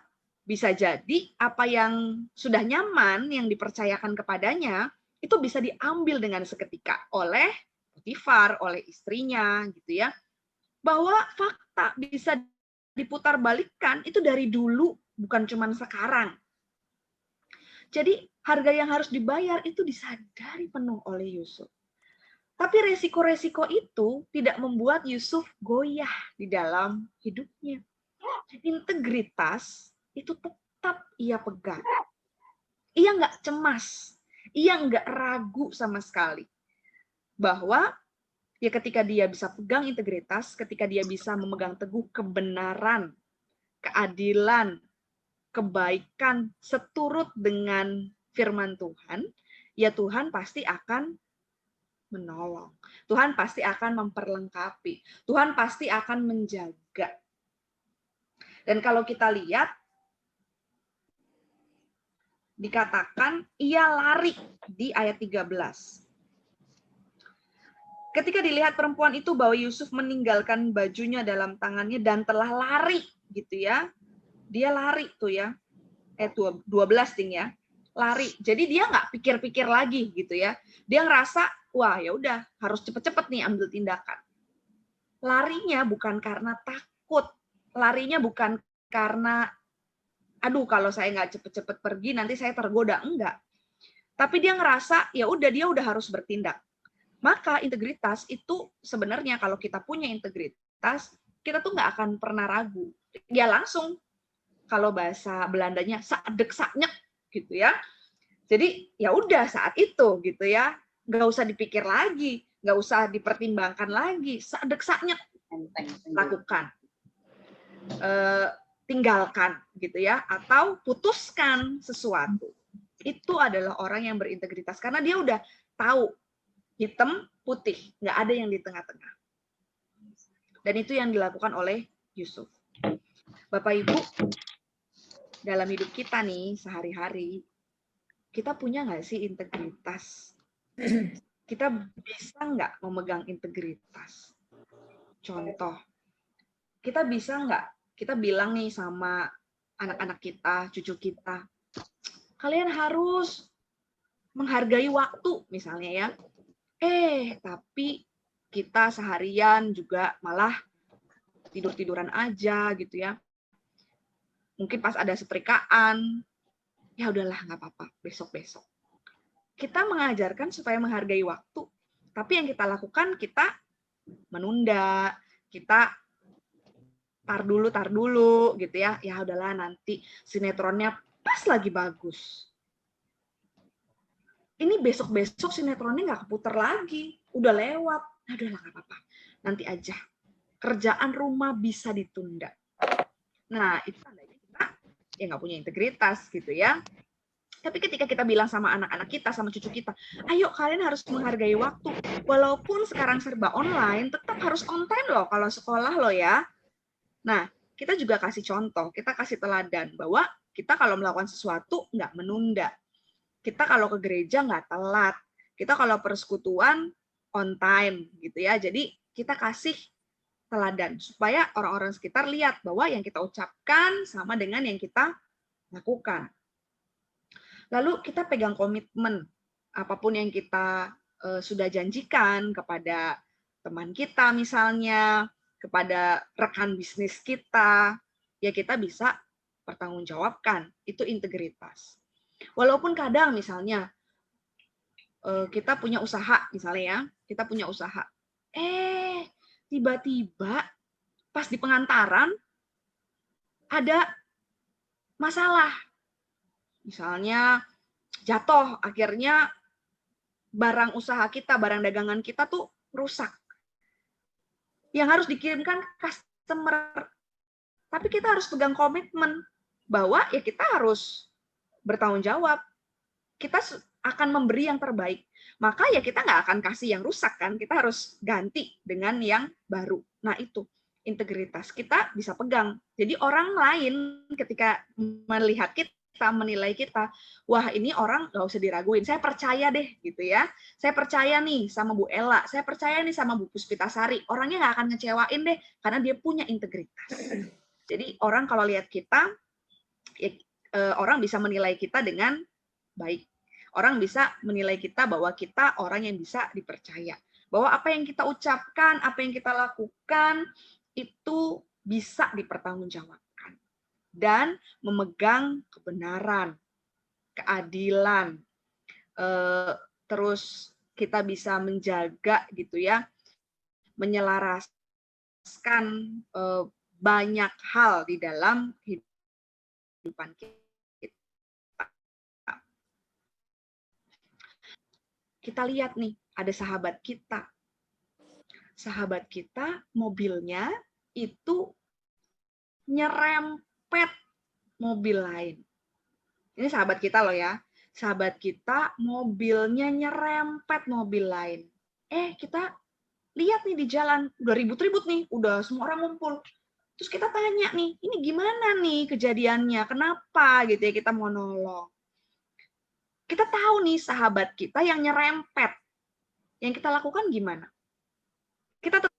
bisa jadi apa yang sudah nyaman, yang dipercayakan kepadanya, itu bisa diambil dengan seketika oleh Potifar, oleh istrinya, gitu ya. Bahwa fakta bisa diputar balikkan itu dari dulu, bukan cuma sekarang. Jadi harga yang harus dibayar itu disadari penuh oleh Yusuf. Tapi resiko-resiko itu tidak membuat Yusuf goyah di dalam hidupnya. Integritas itu tetap ia pegang. Ia nggak cemas, ia nggak ragu sama sekali. Bahwa ya ketika dia bisa pegang integritas, ketika dia bisa memegang teguh kebenaran, keadilan, kebaikan seturut dengan firman Tuhan, ya Tuhan pasti akan menolong. Tuhan pasti akan memperlengkapi. Tuhan pasti akan menjaga. Dan kalau kita lihat, dikatakan ia lari di ayat 13. Ketika dilihat perempuan itu bahwa Yusuf meninggalkan bajunya dalam tangannya dan telah lari gitu ya. Dia lari tuh ya. 12 ting ya. Lari. Jadi dia nggak pikir-pikir lagi gitu ya. Dia ngerasa, wah ya udah harus cepet-cepet nih ambil tindakan. Larinya bukan karena takut. Larinya bukan karena aduh kalau saya nggak cepet-cepet pergi nanti saya tergoda, enggak. Tapi dia ngerasa ya udah dia udah harus bertindak. Maka integritas itu sebenarnya kalau kita punya integritas, kita tuh nggak akan pernah ragu. Ya langsung, kalau bahasa Belandanya sadek saknyek gitu ya. Jadi ya udah saat itu gitu ya, nggak usah dipikir lagi, nggak usah dipertimbangkan lagi, sadek saknyek lakukan, tinggalkan gitu ya, atau putuskan sesuatu. Itu adalah orang yang berintegritas karena dia udah tahu hitam putih, nggak ada yang di tengah-tengah. Dan itu yang dilakukan oleh Yusuf. Bapak Ibu, dalam hidup kita nih sehari-hari, kita punya nggak sih integritas? Kita bisa nggak memegang integritas? Contoh, kita bisa nggak, kita bilang nih sama anak-anak kita, cucu kita, kalian harus menghargai waktu misalnya ya. Tapi kita seharian juga malah tidur-tiduran aja gitu ya. Mungkin pas ada setrikaan, ya udahlah nggak apa-apa, besok-besok. Kita mengajarkan supaya menghargai waktu, tapi yang kita lakukan kita menunda, kita tar dulu gitu ya. Ya udahlah nanti sinetronnya pas lagi bagus. Ini besok-besok sinetronnya nggak keputar lagi, udah lewat, udahlah nggak apa-apa, nanti aja. Kerjaan rumah bisa ditunda. Nah, itu tandanya kita ya nggak punya integritas gitu ya. Tapi ketika kita bilang sama anak-anak kita, sama cucu kita, ayo kalian harus menghargai waktu. Walaupun sekarang serba online, tetap harus on time loh kalau sekolah loh ya. Nah, kita juga kasih contoh, kita kasih teladan bahwa kita kalau melakukan sesuatu nggak menunda. Kita kalau ke gereja nggak telat. Kita kalau persekutuan on time gitu ya. Jadi kita kasih teladan supaya orang-orang sekitar lihat bahwa yang kita ucapkan sama dengan yang kita lakukan. Lalu kita pegang komitmen apapun yang kita sudah janjikan kepada teman kita misalnya, kepada rekan bisnis kita, ya kita bisa pertanggungjawabkan. Itu integritas. Walaupun kadang misalnya kita punya usaha, misalnya ya, kita punya usaha. Tiba-tiba pas di pengantaran ada masalah. Misalnya jatuh, akhirnya barang usaha kita, barang dagangan kita tuh rusak. Yang harus dikirimkan customer. Tapi kita harus pegang komitmen bahwa ya kita harus bertanggung jawab. Kita akan memberi yang terbaik. Maka ya kita nggak akan kasih yang rusak kan. Kita harus ganti dengan yang baru. Nah itu integritas kita bisa pegang. Jadi orang lain ketika melihat kita, menilai kita, wah ini orang nggak usah diraguin, saya percaya deh gitu ya, saya percaya nih sama Bu Ella, saya percaya nih sama Bu Puspitasari, orangnya nggak akan ngecewain deh karena dia punya integritas. Jadi orang kalau lihat kita, ya, orang bisa menilai kita dengan baik, orang bisa menilai kita bahwa kita orang yang bisa dipercaya, bahwa apa yang kita ucapkan, apa yang kita lakukan itu bisa dipertanggungjawabkan dan memegang kebenaran, keadilan, terus kita bisa menjaga gitu ya, menyelaraskan banyak hal di dalam kehidupan kita. Kita lihat nih, ada sahabat kita. Sahabat kita mobilnya itu nyerempet mobil lain. Ini sahabat kita loh ya. Sahabat kita mobilnya nyerempet mobil lain. Kita lihat nih di jalan, udah ribut-ribut nih, udah semua orang ngumpul. Terus kita tanya nih, ini gimana nih kejadiannya? Kenapa gitu ya, kita mau nolong. Kita tahu nih sahabat kita yang nyerempet. Yang kita lakukan gimana? Kita tetap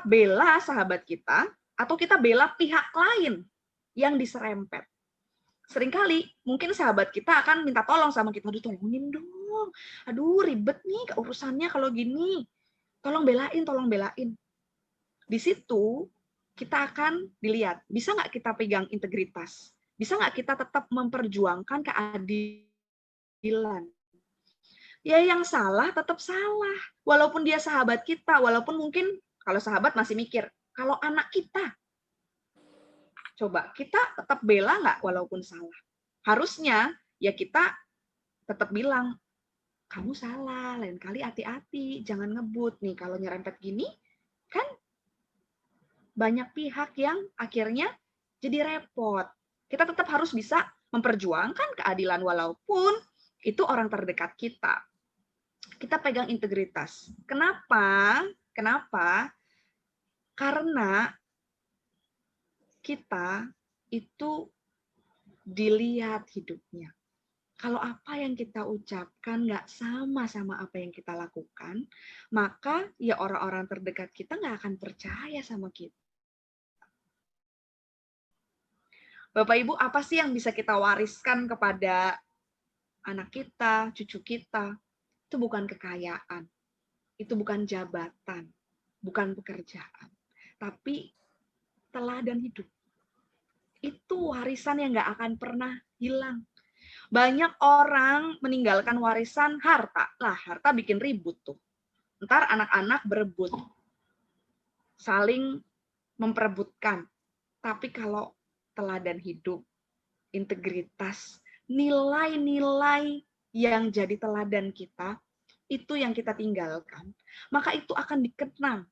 bela sahabat kita atau kita bela pihak lain yang diserempet. Seringkali mungkin sahabat kita akan minta tolong sama kita, aduh tolongin dong, aduh ribet nih urusannya kalau gini, tolong belain. Di situ kita akan dilihat, bisa nggak kita pegang integritas, bisa nggak kita tetap memperjuangkan keadilan. Ya yang salah tetap salah, walaupun dia sahabat kita, walaupun mungkin kalau sahabat masih mikir, kalau anak kita, coba kita tetap bela nggak walaupun salah? Harusnya ya kita tetap bilang, kamu salah, lain kali hati-hati, jangan ngebut nih kalau nyerempet gini, kan banyak pihak yang akhirnya jadi repot. Kita tetap harus bisa memperjuangkan keadilan walaupun itu orang terdekat kita. Kita pegang integritas. Kenapa? Karena kita itu dilihat hidupnya. Kalau apa yang kita ucapkan nggak sama apa yang kita lakukan, maka ya orang-orang terdekat kita nggak akan percaya sama kita. Bapak Ibu, apa sih yang bisa kita wariskan kepada anak kita, cucu kita? Itu bukan kekayaan, itu bukan jabatan, bukan pekerjaan, tapi teladan hidup. Itu warisan yang nggak akan pernah hilang. Banyak orang meninggalkan warisan harta. Lah, harta bikin ribut tuh. Ntar anak-anak berebut. Saling memperebutkan. Tapi kalau teladan hidup, integritas, nilai-nilai yang jadi teladan kita, itu yang kita tinggalkan, maka itu akan dikenang,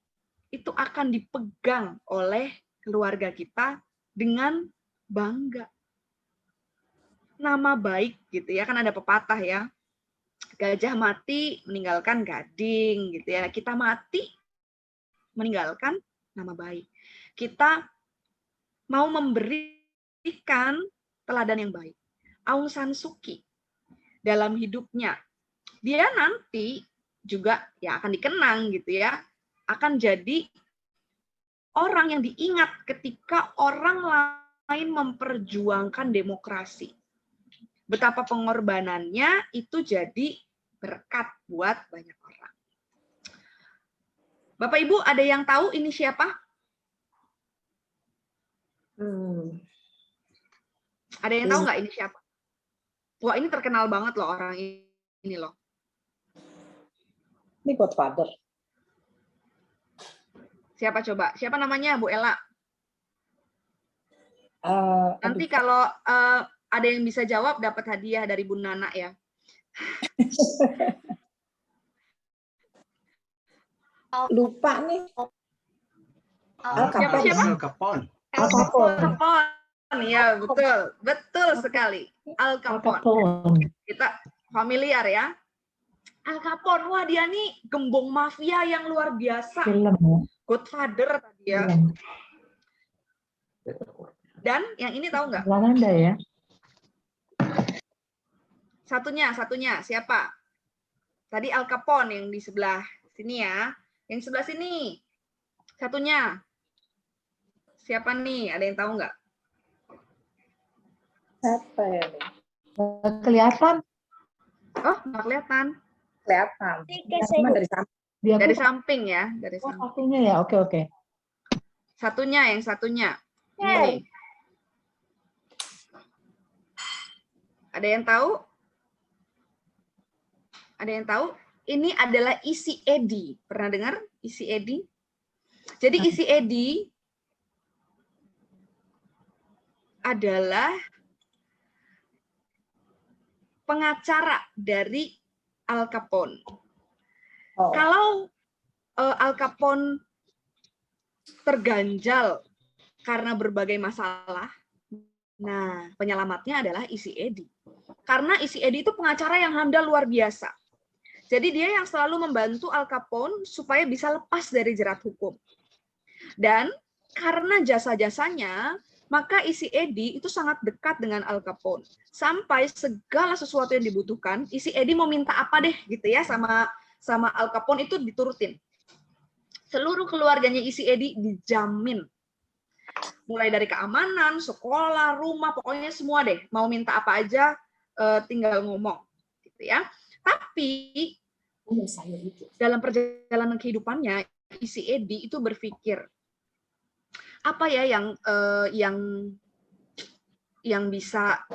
itu akan dipegang oleh keluarga kita dengan bangga. Nama baik gitu ya, kan ada pepatah ya, gajah mati meninggalkan gading gitu ya, kita mati meninggalkan nama baik. Kita mau memberikan teladan yang baik. Aung San Suu Kyi dalam hidupnya, dia nanti juga ya akan dikenang gitu ya, akan jadi orang yang diingat ketika orang lain memperjuangkan demokrasi. Betapa pengorbanannya itu jadi berkat buat banyak orang. Bapak Ibu, ada yang tahu ini siapa? Ada yang tahu nggak ini siapa? Wah, ini terkenal banget loh orang ini loh. Ini Godfather. Siapa coba? Siapa namanya, Bu Ella? Nanti Aduh. kalau ada yang bisa jawab dapat hadiah dari Bu Nana ya. Lupa nih. Al Siapa? Capone. Al Capone, ya betul, betul sekali. Al Capone. Kita familiar ya. Al Capone, wah dia nih gembong mafia yang luar biasa. Film ya. Godfather tadi ya. Film. Dan yang ini tahu nggak? Belanda ya. Satunya siapa? Tadi Al Capone yang di sebelah sini ya. Yang sebelah sini. Satunya. Siapa nih? Ada yang tahu nggak? Siapa ya? Kelihatan. Oh, nggak kelihatan. Kelihatan. Cuma dari samping. Dari samping ya. Dari samping. Satunya ya. Oke. Satunya, yang satunya. Ini. Ada yang tahu? Ada yang tahu? Ini adalah Easy Eddie. Pernah dengar Easy Eddie? Jadi Easy Eddie adalah pengacara dari Al Capone. Oh. Kalau Al Capone terganjal karena berbagai masalah, nah penyelamatnya adalah Easy Eddie. Karena Easy Eddie itu pengacara yang handal luar biasa. Jadi dia yang selalu membantu Al Capone supaya bisa lepas dari jerat hukum. Dan karena jasa-jasanya, maka Easy Eddie itu sangat dekat dengan Al Capone. Sampai segala sesuatu yang dibutuhkan, Easy Eddie mau minta apa deh gitu ya sama Al Capone itu diturutin. Seluruh keluarganya Easy Eddie dijamin. Mulai dari keamanan, sekolah, rumah, pokoknya semua deh. Mau minta apa aja tinggal ngomong gitu ya. Tapi dalam perjalanan kehidupannya, Easy Eddie itu berpikir apa ya yang bisa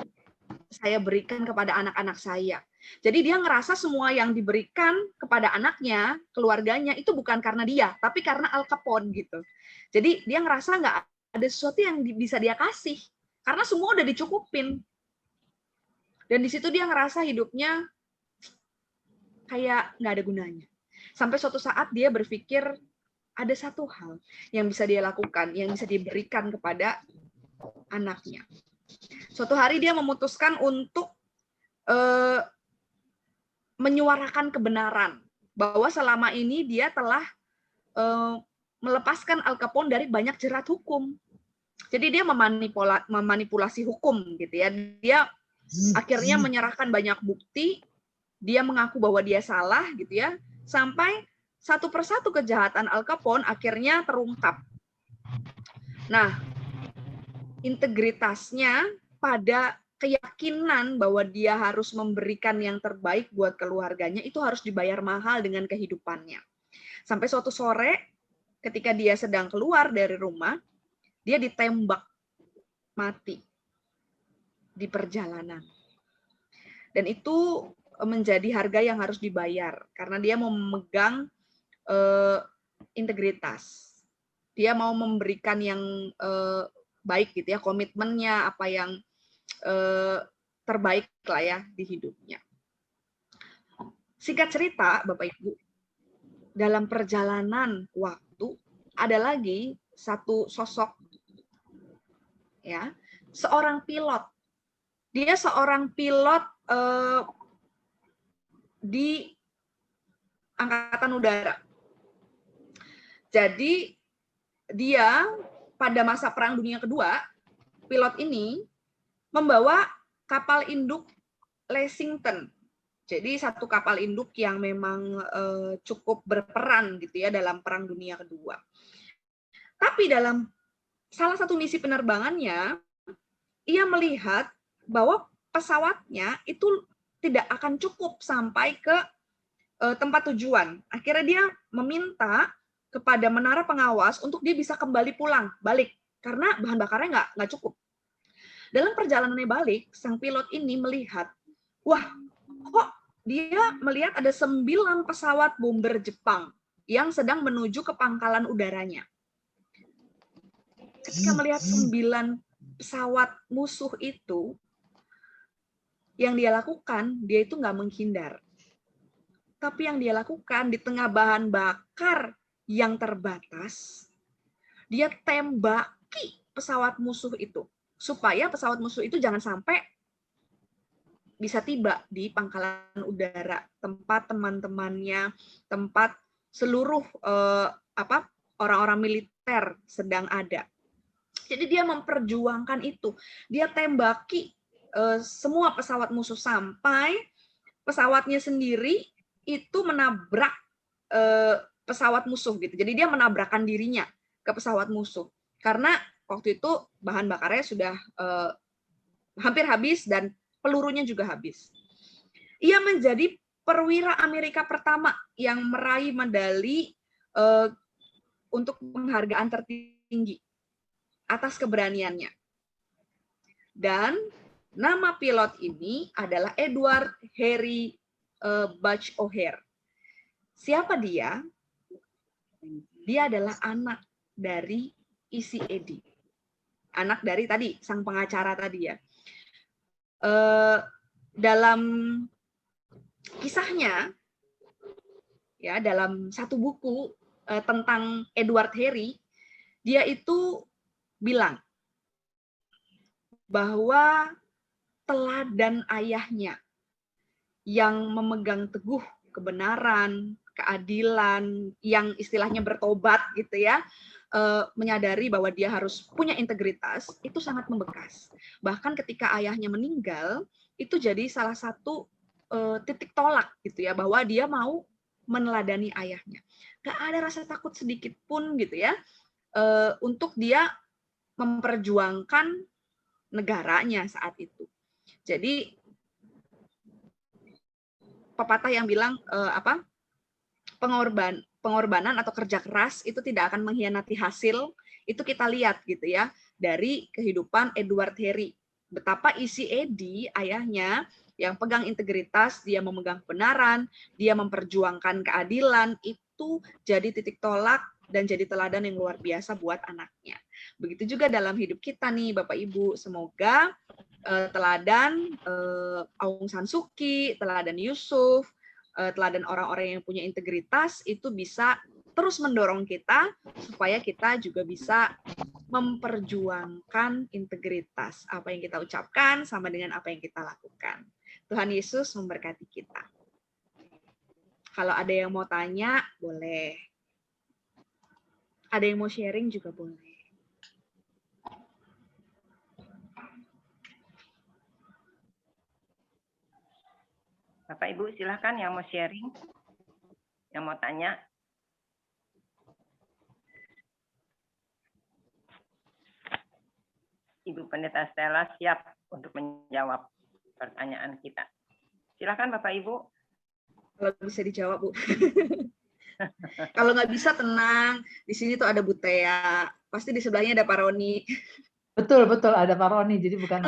saya berikan kepada anak-anak saya. Jadi dia ngerasa semua yang diberikan kepada anaknya, keluarganya itu bukan karena dia, tapi karena Al Capone gitu. Jadi dia ngerasa nggak ada sesuatu yang bisa dia kasih karena semua udah dicukupin. Dan di situ dia ngerasa hidupnya kayak nggak ada gunanya. Sampai suatu saat dia berpikir ada satu hal yang bisa dia lakukan, yang bisa diberikan kepada anaknya. Suatu hari dia memutuskan untuk menyuarakan kebenaran bahwa selama ini dia telah melepaskan Al Capone dari banyak jerat hukum. Jadi dia memanipulasi hukum gitu ya. Dia akhirnya menyerahkan banyak bukti, dia mengaku bahwa dia salah gitu ya, sampai satu persatu kejahatan Al Capone akhirnya terungkap. Nah, integritasnya pada keyakinan bahwa dia harus memberikan yang terbaik buat keluarganya itu harus dibayar mahal dengan kehidupannya. Sampai suatu sore ketika dia sedang keluar dari rumah, dia ditembak mati di perjalanan. Dan itu menjadi harga yang harus dibayar karena dia mau memegang integritas. Dia mau memberikan yang baik gitu ya, komitmennya apa yang terbaik lah ya di hidupnya. Singkat cerita, Bapak Ibu, dalam perjalanan waktu ada lagi satu sosok ya, seorang pilot. Dia seorang pilot di Angkatan Udara. Jadi dia pada masa Perang Dunia Kedua, pilot ini membawa kapal induk Lexington. Jadi satu kapal induk yang memang cukup berperan gitu ya dalam Perang Dunia Kedua. Tapi dalam salah satu misi penerbangannya, ia melihat bahwa pesawatnya itu tidak akan cukup sampai ke tempat tujuan. Akhirnya dia meminta kepada menara pengawas untuk dia bisa kembali pulang, balik. Karena bahan bakarnya nggak cukup. Dalam perjalanannya balik, sang pilot ini melihat, wah, kok dia melihat ada 9 pesawat bomber Jepang yang sedang menuju ke pangkalan udaranya. Ketika melihat 9 pesawat musuh itu, yang dia lakukan, dia itu nggak menghindar. Tapi yang dia lakukan di tengah bahan bakar yang terbatas, dia tembaki pesawat musuh itu. Supaya pesawat musuh itu jangan sampai bisa tiba di pangkalan udara, tempat teman-temannya, tempat seluruh orang-orang militer sedang ada. Jadi dia memperjuangkan itu. Dia tembaki semua pesawat musuh sampai pesawatnya sendiri itu menabrak pesawat musuh gitu. Jadi dia menabrakkan dirinya ke pesawat musuh karena waktu itu bahan bakarnya sudah hampir habis dan pelurunya juga habis. Ia menjadi perwira Amerika pertama yang meraih medali untuk penghargaan tertinggi atas keberaniannya. Dan nama pilot ini adalah Edward Harry Butch O'Hare. Siapa dia? Dia adalah anak dari Issy Eddy. Anak dari tadi, sang pengacara tadi ya. Dalam kisahnya, ya dalam satu buku tentang Edward Harry, dia itu bilang bahwa teladan ayahnya yang memegang teguh kebenaran, keadilan, yang istilahnya bertobat gitu ya, menyadari bahwa dia harus punya integritas, itu sangat membekas. Bahkan ketika ayahnya meninggal, itu jadi salah satu titik tolak gitu ya, bahwa dia mau meneladani ayahnya. Gak ada rasa takut sedikit pun gitu ya, untuk dia memperjuangkan negaranya saat itu. Jadi pepatah yang bilang pengorbanan atau kerja keras itu tidak akan mengkhianati hasil, itu kita lihat gitu ya dari kehidupan Edward Harry. Betapa Issy Eddy ayahnya yang pegang integritas, dia memegang kebenaran, dia memperjuangkan keadilan, itu jadi titik tolak dan jadi teladan yang luar biasa buat anaknya. Begitu juga dalam hidup kita nih Bapak Ibu, semoga teladan Aung San Suu Kyi, teladan Yusuf, teladan orang-orang yang punya integritas itu bisa terus mendorong kita supaya kita juga bisa memperjuangkan integritas. Apa yang kita ucapkan sama dengan apa yang kita lakukan. Tuhan Yesus memberkati kita. Kalau ada yang mau tanya, boleh. Ada yang mau sharing juga boleh. Bapak Ibu silahkan yang mau sharing, yang mau tanya. Ibu Pendeta Stella siap untuk menjawab pertanyaan kita. Silahkan Bapak Ibu. Kalau bisa dijawab Bu. Kalau nggak bisa tenang, di sini tuh ada Bu Tea, pasti di sebelahnya ada Pak Roni. Betul ada Pak Roni, jadi bukan.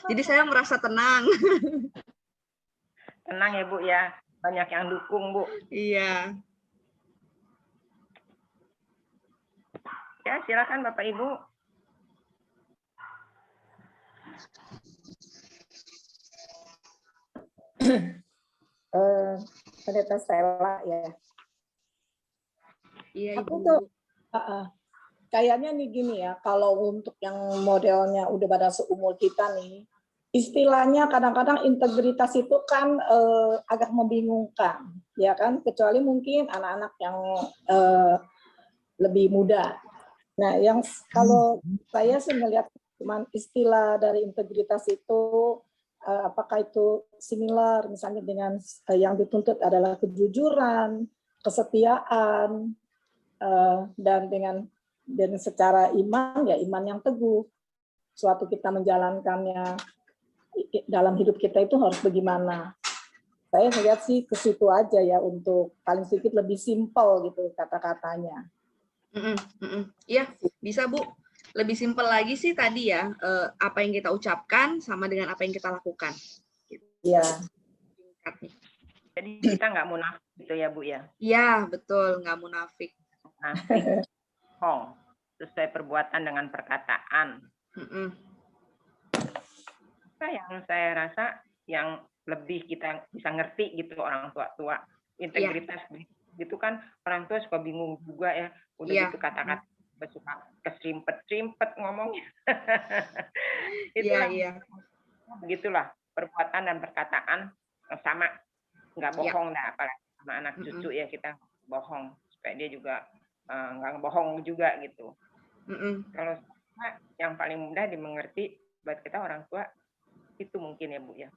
Jadi saya merasa tenang. Tenang ya Bu ya, banyak yang dukung Bu. Iya. Ya silakan Bapak Ibu. Pendeta Stella ya. Iya Aku Ibu. tuh kayaknya nih gini ya, kalau untuk yang modelnya udah pada seumur kita nih, istilahnya kadang-kadang integritas itu kan agak membingungkan, ya kan? Kecuali mungkin anak-anak yang lebih muda. Nah, yang kalau saya sih melihat cuman istilah dari integritas itu apakah itu similar misalnya dengan yang dituntut adalah kejujuran, kesetiaan, dan secara iman ya iman yang teguh. Suatu kita menjalankannya dalam hidup kita itu harus bagaimana. Saya lihat sih ke situ aja ya, untuk paling sedikit lebih simpel gitu kata-katanya. Iya, bisa Bu. Lebih simpel lagi sih tadi ya, apa yang kita ucapkan sama dengan apa yang kita lakukan. Iya. Singkatnya. Jadi kita nggak munafik gitu ya Bu ya. Iya, betul, nggak munafik. Munafik, bohong, sesuai perbuatan dengan perkataan. Mm-mm. Nah, yang saya rasa yang lebih kita bisa ngerti gitu orang tua-tua, integritas gitu kan orang tua suka bingung juga ya, udah Iya. gitu kata-kata suka keserimpet-serimpet ngomongnya. Iya, Itulah, iya. begitulah perbuatan dan perkataan sama, nggak Iya. bohong dah, apalagi sama anak cucu ya kita bohong supaya dia juga nggak ngebohong juga gitu. Kalau yang paling mudah dimengerti buat kita orang tua itu mungkin ya Bu ya.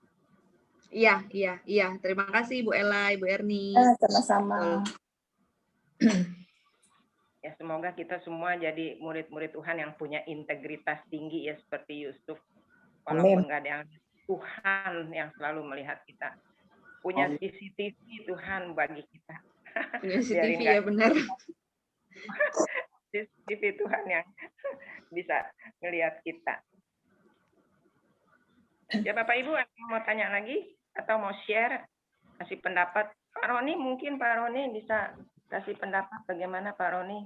Iya, iya, iya. Terima kasih Bu Ella, Ibu Erni. Sama-sama. Ya semoga kita semua jadi murid-murid Tuhan yang punya integritas tinggi ya seperti Yusuf. Walaupun nggak ada yang Tuhan yang selalu melihat kita. Punya CCTV Tuhan bagi kita. CCTV ya benar. CCTV Tuhan yang bisa melihat kita. Ya Bapak Ibu mau tanya lagi atau mau share, kasih pendapat. Pak Roni mungkin Pak Roni bisa kasih pendapat bagaimana Pak Roni?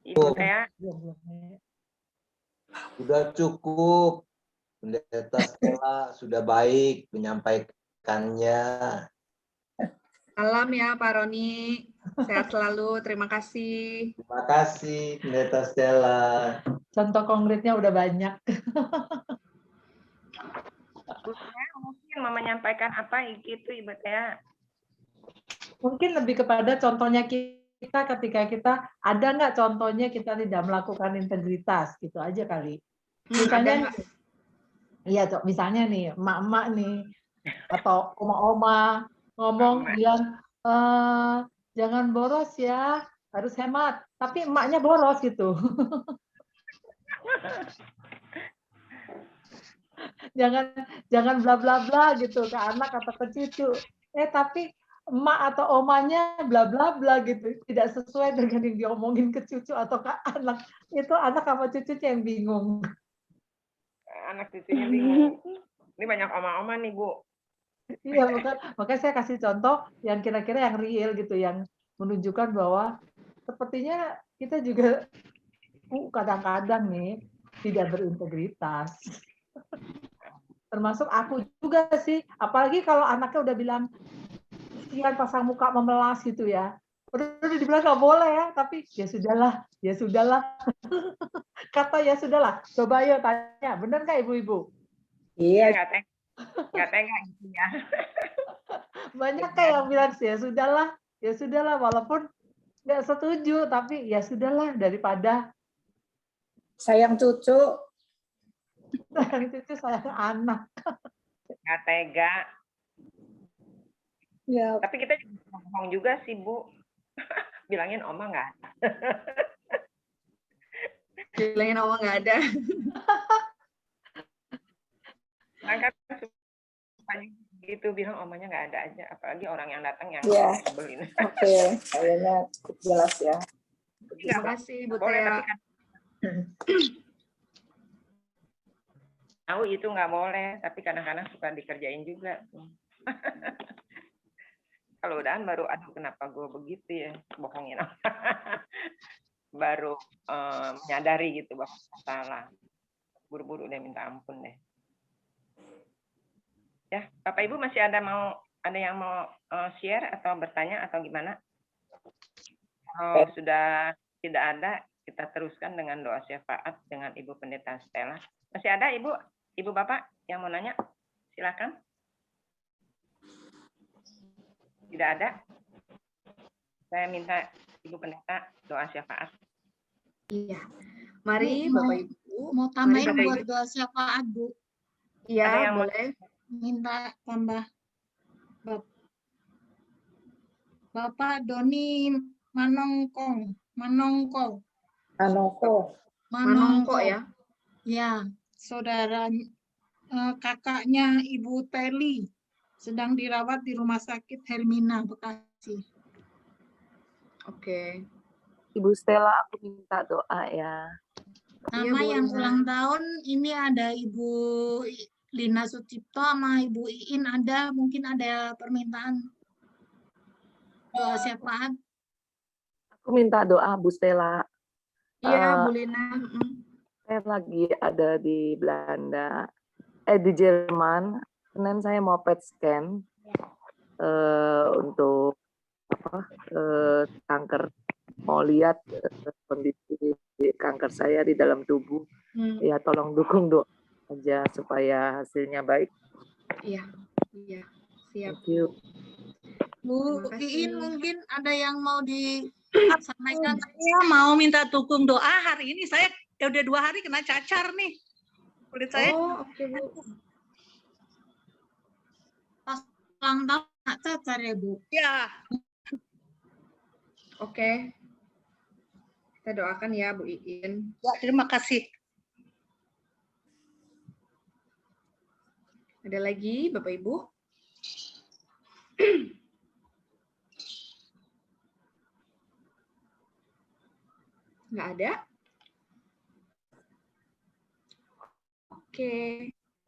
Ibu Tea? Sudah cukup. Pendeta Stella sudah baik menyampaikannya. Salam ya Pak Roni. Sehat selalu. Terima kasih. Terima kasih Pendeta Stella. Contoh konkretnya udah banyak. Bu Tea mungkin mau menyampaikan apa gitu Ibu Tea? Mungkin lebih kepada contohnya kita ketika kita ada nggak contohnya kita tidak melakukan integritas gitu aja kali. Misalnya iya, misalnya nih, emak-emak nih, atau oma-oma ngomong, bilang, jangan boros ya, harus hemat. Tapi emaknya boros gitu. jangan bla bla bla gitu ke anak atau ke cucu. Tapi emak atau omanya bla bla bla gitu, tidak sesuai dengan yang diomongin ke cucu atau ke anak. Itu anak apa cucunya yang bingung. Anak cucunya bingung. Ini banyak oma-oma nih Bu. Iya, makanya saya kasih contoh yang kira-kira yang real gitu, yang menunjukkan bahwa sepertinya kita juga kadang-kadang nih tidak berintegritas. Termasuk aku juga sih, apalagi kalau anaknya udah bilang sekian pasang muka memelas gitu ya. Udah dibilang nggak boleh ya, tapi ya sudahlah. Kata ya sudahlah. Coba ayo tanya, benar nggak ibu-ibu? Iya. Nggak tega gitu ya. Banyak kayak yang bilang ya sudahlah, walaupun nggak setuju, tapi ya sudahlah daripada sayang cucu, sayang anak. Nggak tega. Ya. Tapi kita juga ngomong juga sih Bu. Bilangin oma nggak. Bilangin oma nggak ada. Kan gitu bilang omanya nggak ada aja, apalagi orang yang datang yang nyebelin. Oke, kayaknya cukup jelas ya. Terima kasih Bu Boleh, Tea. tapi kan tahu itu nggak boleh, tapi kadang-kadang suka dikerjain juga. Kalau udahan baru, aduh kenapa gue begitu ya, bohongin. Baru menyadari gitu bahwa salah. Buru-buru udah minta ampun deh. Ya, Bapak Ibu masih ada yang mau share atau bertanya atau gimana? Kalau sudah tidak ada, kita teruskan dengan doa syafaat dengan Ibu Pendeta Stella. Masih ada Ibu Bapak yang mau nanya? Silakan. Tidak ada? Saya minta Ibu Pendeta doa syafaat. Iya. Mari Bapak Ibu. Mau tambahin buat doa syafaat Bu. Iya, boleh. Minta tambah Bapak Doni Manongko ya. Ya, saudara kakaknya Ibu Teli sedang dirawat di Rumah Sakit Hermina Bekasi. Oke. Ibu Stella, aku minta doa ya. Sama yang ulang tahun ini ada Ibu Lina Sucipto sama Ibu Iin ada, mungkin ada permintaan doa syafaat. Aku minta doa Bu Stella. Iya, Bu Lina. Saya lagi ada di Belanda, di Jerman. Senin saya mau PET scan untuk kanker. Mau lihat kondisi kanker saya di dalam tubuh. Ya tolong dukung doa aja supaya hasilnya baik. Iya, siap. Thank you. Bu Iin mungkin ada yang mau disampaikan. Saya mau minta dukung doa hari ini. Saya udah 2 hari kena cacar nih. Kulit saya. Oh, oke, Bu. Pas ulang tahun nggak cacar ya, Bu? Ya. Oke. Kita doakan ya, Bu Iin. Ya, terima kasih. Ada lagi, Bapak Ibu? Nggak ada? Oke.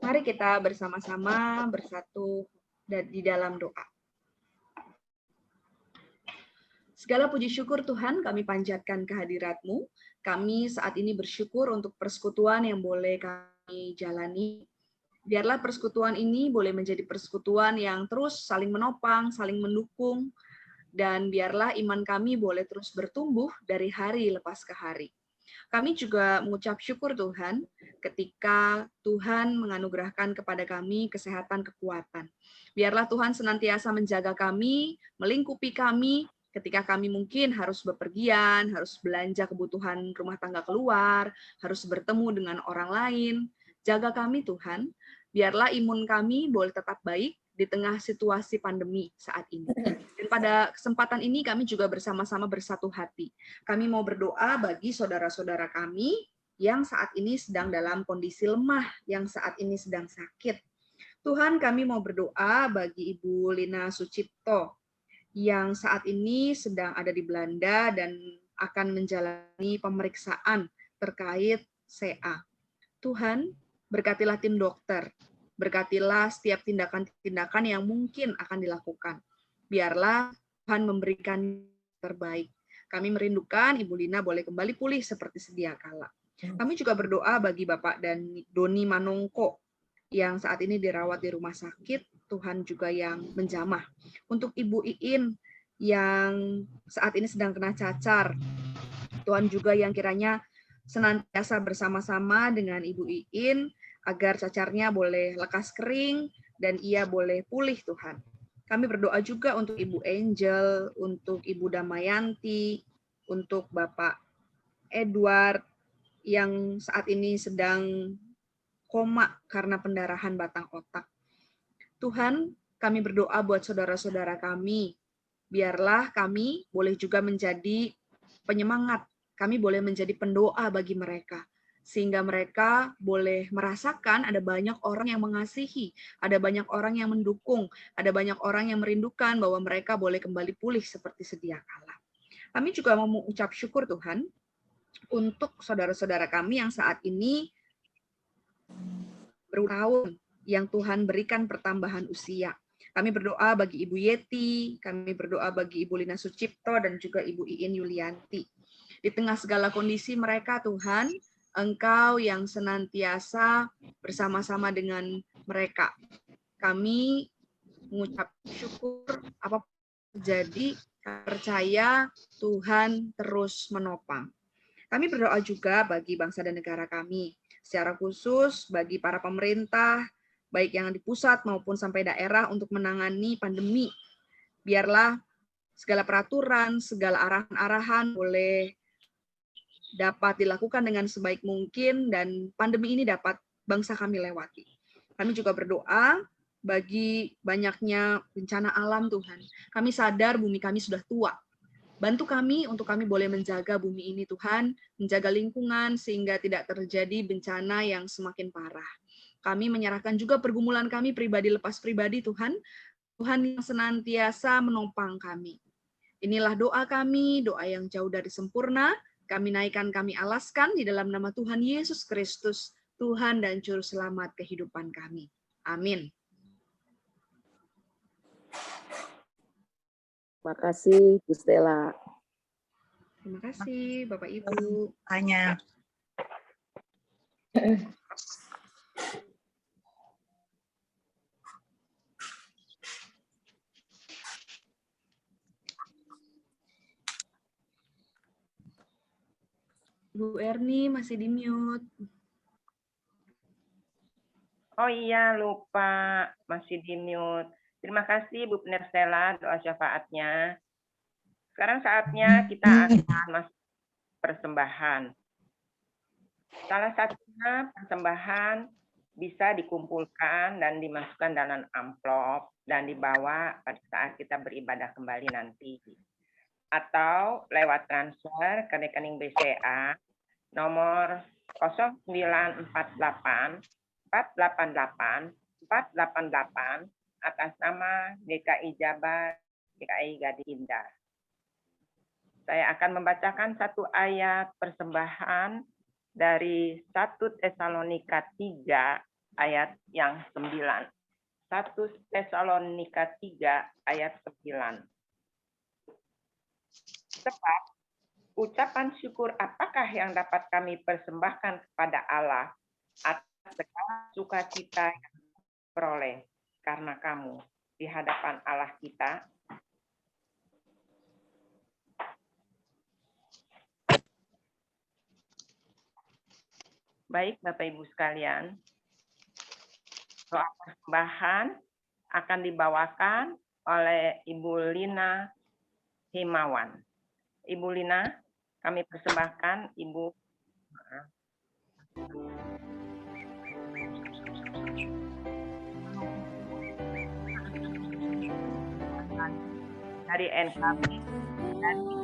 Mari kita bersama-sama bersatu di dalam doa. Segala puji syukur Tuhan kami panjatkan kehadirat-Mu. Kami saat ini bersyukur untuk persekutuan yang boleh kami jalani. Biarlah persekutuan ini boleh menjadi persekutuan yang terus saling menopang, saling mendukung, dan biarlah iman kami boleh terus bertumbuh dari hari lepas ke hari. Kami juga mengucap syukur Tuhan ketika Tuhan menganugerahkan kepada kami kesehatan, kekuatan. Biarlah Tuhan senantiasa menjaga kami, melingkupi kami, ketika kami mungkin harus bepergian, harus belanja kebutuhan rumah tangga keluar, harus bertemu dengan orang lain. Jaga kami Tuhan, biarlah imun kami boleh tetap baik di tengah situasi pandemi saat ini. Dan pada kesempatan ini kami juga bersama-sama bersatu hati. Kami mau berdoa bagi saudara-saudara kami yang saat ini sedang dalam kondisi lemah, yang saat ini sedang sakit. Tuhan, kami mau berdoa bagi Ibu Lina Sucipto yang saat ini sedang ada di Belanda dan akan menjalani pemeriksaan terkait CA. Tuhan, berkatilah tim dokter, berkatilah setiap tindakan-tindakan yang mungkin akan dilakukan. Biarlah Tuhan memberikan yang terbaik. Kami merindukan Ibu Lina boleh kembali pulih seperti sedia kala. Kami juga berdoa bagi Bapak dan Doni Manongko yang saat ini dirawat di rumah sakit, Tuhan juga yang menjamah. Untuk Ibu Iin yang saat ini sedang kena cacar, Tuhan juga yang kiranya senantiasa bersama-sama dengan Ibu Iin, agar cacarnya boleh lekas kering dan ia boleh pulih Tuhan. Kami berdoa juga untuk Ibu Angel, untuk Ibu Damayanti, untuk Bapak Edward yang saat ini sedang koma karena pendarahan batang otak. Tuhan, kami berdoa buat saudara-saudara kami. Biarlah kami boleh juga menjadi penyemangat. Kami boleh menjadi pendoa bagi mereka. Sehingga mereka boleh merasakan ada banyak orang yang mengasihi, ada banyak orang yang mendukung, ada banyak orang yang merindukan bahwa mereka boleh kembali pulih seperti sedia kala. Kami juga mau mengucap syukur Tuhan untuk saudara-saudara kami yang saat ini bertahun yang Tuhan berikan pertambahan usia. Kami berdoa bagi Ibu Yeti, kami berdoa bagi Ibu Lina Sucipto, dan juga Ibu Iin Yulianti. Di tengah segala kondisi mereka, Tuhan, Engkau yang senantiasa bersama-sama dengan mereka. Kami mengucap syukur apapun terjadi, percaya Tuhan terus menopang. Kami berdoa juga bagi bangsa dan negara kami, secara khusus bagi para pemerintah, baik yang di pusat maupun sampai daerah untuk menangani pandemi. Biarlah segala peraturan, segala arahan-arahan boleh dapat dilakukan dengan sebaik mungkin dan pandemi ini dapat bangsa kami lewati. Kami juga berdoa bagi banyaknya bencana alam Tuhan. Kami sadar bumi kami sudah tua. Bantu kami untuk kami boleh menjaga bumi ini Tuhan, menjaga lingkungan sehingga tidak terjadi bencana yang semakin parah. Kami menyerahkan juga pergumulan kami pribadi lepas pribadi Tuhan. Tuhan yang senantiasa menopang kami. Inilah doa kami, doa yang jauh dari sempurna. Kami naikkan, kami alaskan di dalam nama Tuhan Yesus Kristus, Tuhan dan Juru Selamat kehidupan kami. Amin. Terima kasih, Bu Stella. Terima kasih, Bapak Ibu. Hanya. Bu Erni masih di mute. Oh iya, lupa. Masih di mute. Terima kasih Bu Pendeta Stella doa syafaatnya. Sekarang saatnya kita akan masuk persembahan. Salah satunya persembahan bisa dikumpulkan dan dimasukkan dalam amplop dan dibawa pada saat kita beribadah kembali nanti. Atau lewat transfer ke rekening BCA nomor 0948 488 488 atas nama DKI Jabar, DKI Gading Indah. Saya akan membacakan satu ayat persembahan dari 1 Tesalonika 3 ayat yang 9. 1 Tesalonika 3 ayat 9. Sebab ucapan syukur apakah yang dapat kami persembahkan kepada Allah atas segala sukacita yang peroleh karena kamu di hadapan Allah kita? Baik, Bapak Ibu sekalian, doa persembahan akan dibawakan oleh Ibu Lina Himawan. Ibu Lina, kami persembahkan Ibu. Dari NKB, dari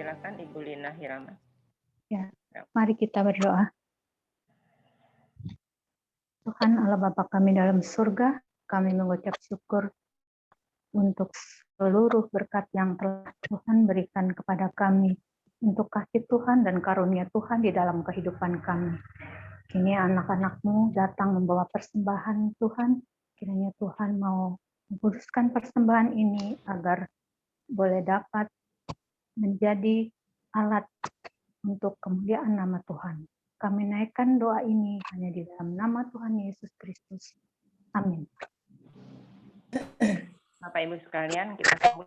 silakan Ibu Lina Hirama. Ya, mari kita berdoa. Tuhan Allah Bapa kami dalam surga, kami mengucap syukur untuk seluruh berkat yang telah Tuhan berikan kepada kami, untuk kasih Tuhan dan karunia Tuhan di dalam kehidupan kami. Kini anak-anak-Mu datang membawa persembahan Tuhan, kiranya Tuhan mau mengkuduskan persembahan ini agar boleh dapat menjadi alat untuk kemuliaan nama Tuhan. Kami naikkan doa ini hanya di dalam nama Tuhan Yesus Kristus. Amin. Bapak Ibu sekalian, kita sambut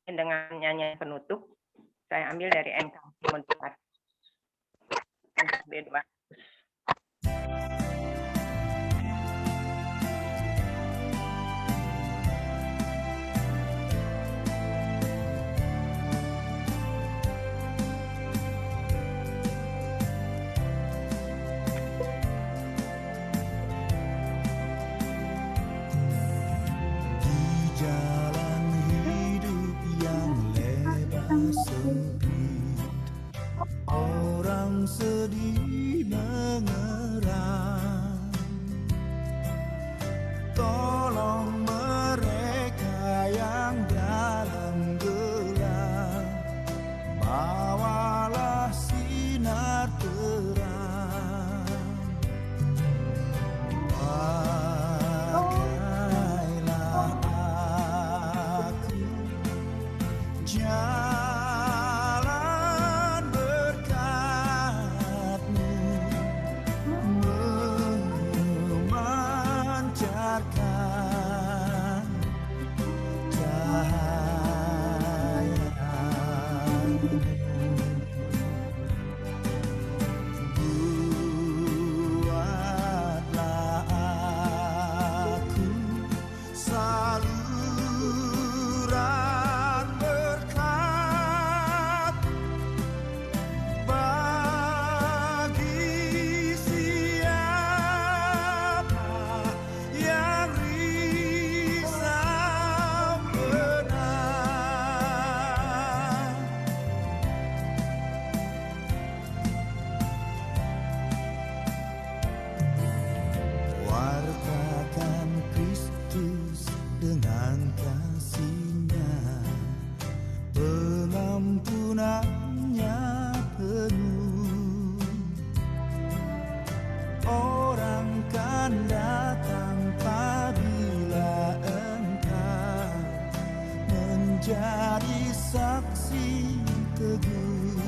dengan nyanyian penutup. Saya ambil dari NK Montuar. NKB 200. Jalan hidup yang lebar sempit, orang sedih mengerang. Tolong mereka yang dalam gelap, bawalah sinar terang. Jalan berkat-Mu memancarkan cahaya-Mu. Buatlah aku saluran berkat bagi siapa yang risau benar. Wartakan Kristus dengan kasih-Nya, pengampunan-Nya penuh. Orang kan datang apabila Engkau menjadi saksi teguh.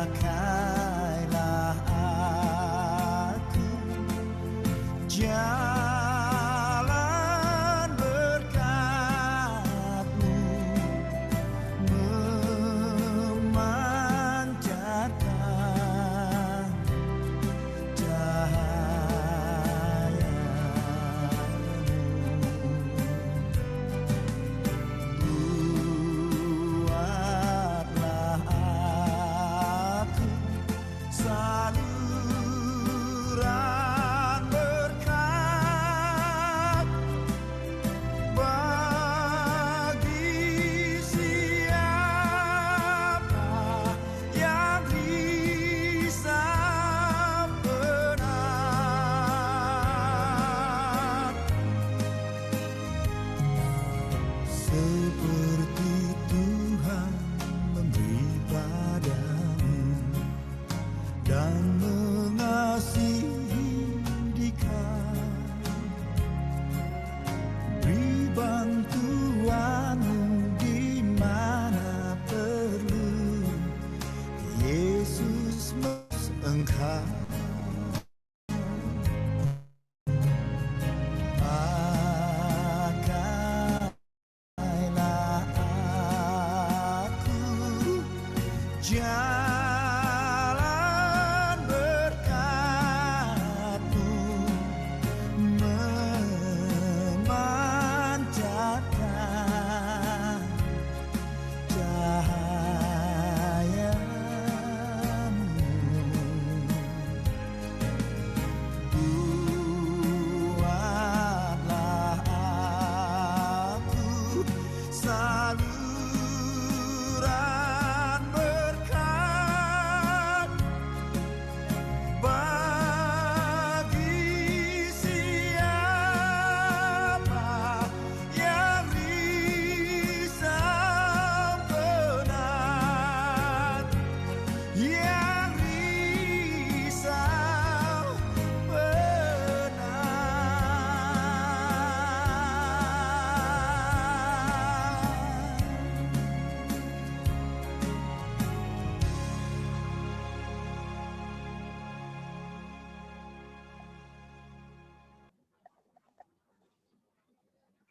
Pakailah aku jalan berkat-Mu memancarkan cahaya-Mu. Buatlah aku saluran berkat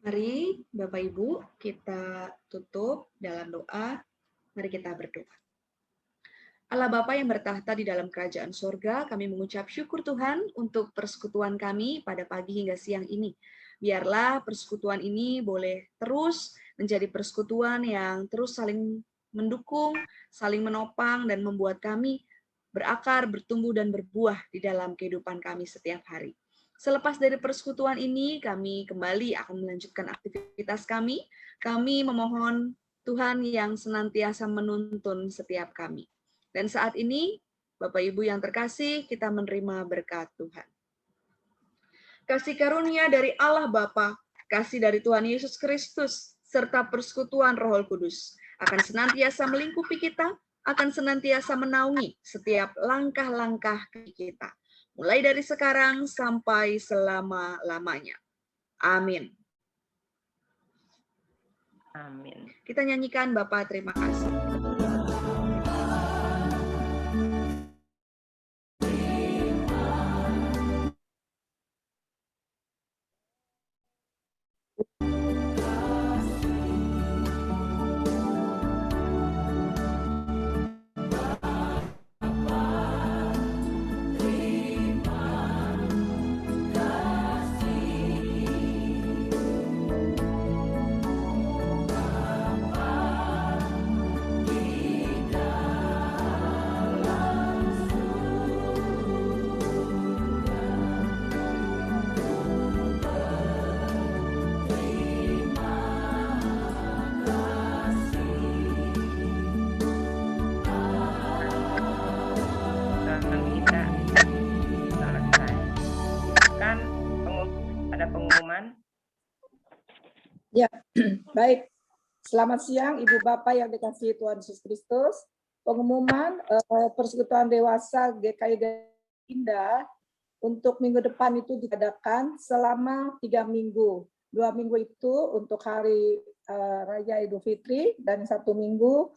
Mari Bapak Ibu kita tutup dalam doa. Mari kita berdoa. Allah Bapa yang bertahta di dalam kerajaan surga, kami mengucap syukur Tuhan untuk persekutuan kami pada pagi hingga siang ini. Biarlah persekutuan ini boleh terus menjadi persekutuan yang terus saling mendukung, saling menopang, dan membuat kami berakar, bertumbuh, dan berbuah di dalam kehidupan kami setiap hari. Selepas dari persekutuan ini, kami kembali akan melanjutkan aktivitas kami. Kami memohon Tuhan yang senantiasa menuntun setiap kami. Dan saat ini, Bapak Ibu yang terkasih, kita menerima berkat Tuhan. Kasih karunia dari Allah Bapa, kasih dari Tuhan Yesus Kristus, serta persekutuan Roh Kudus akan senantiasa melingkupi kita, akan senantiasa menaungi setiap langkah-langkah kita, mulai dari sekarang sampai selama-lamanya. Amin. Amin. Kita nyanyikan Bapa terima kasih. Ya, baik. Selamat siang Ibu Bapak yang dikasihi Tuhan Yesus Kristus. Pengumuman persekutuan dewasa GKI Indah untuk minggu depan itu diadakan selama 3 minggu. 2 minggu itu untuk hari Raya Idul Fitri dan 1 minggu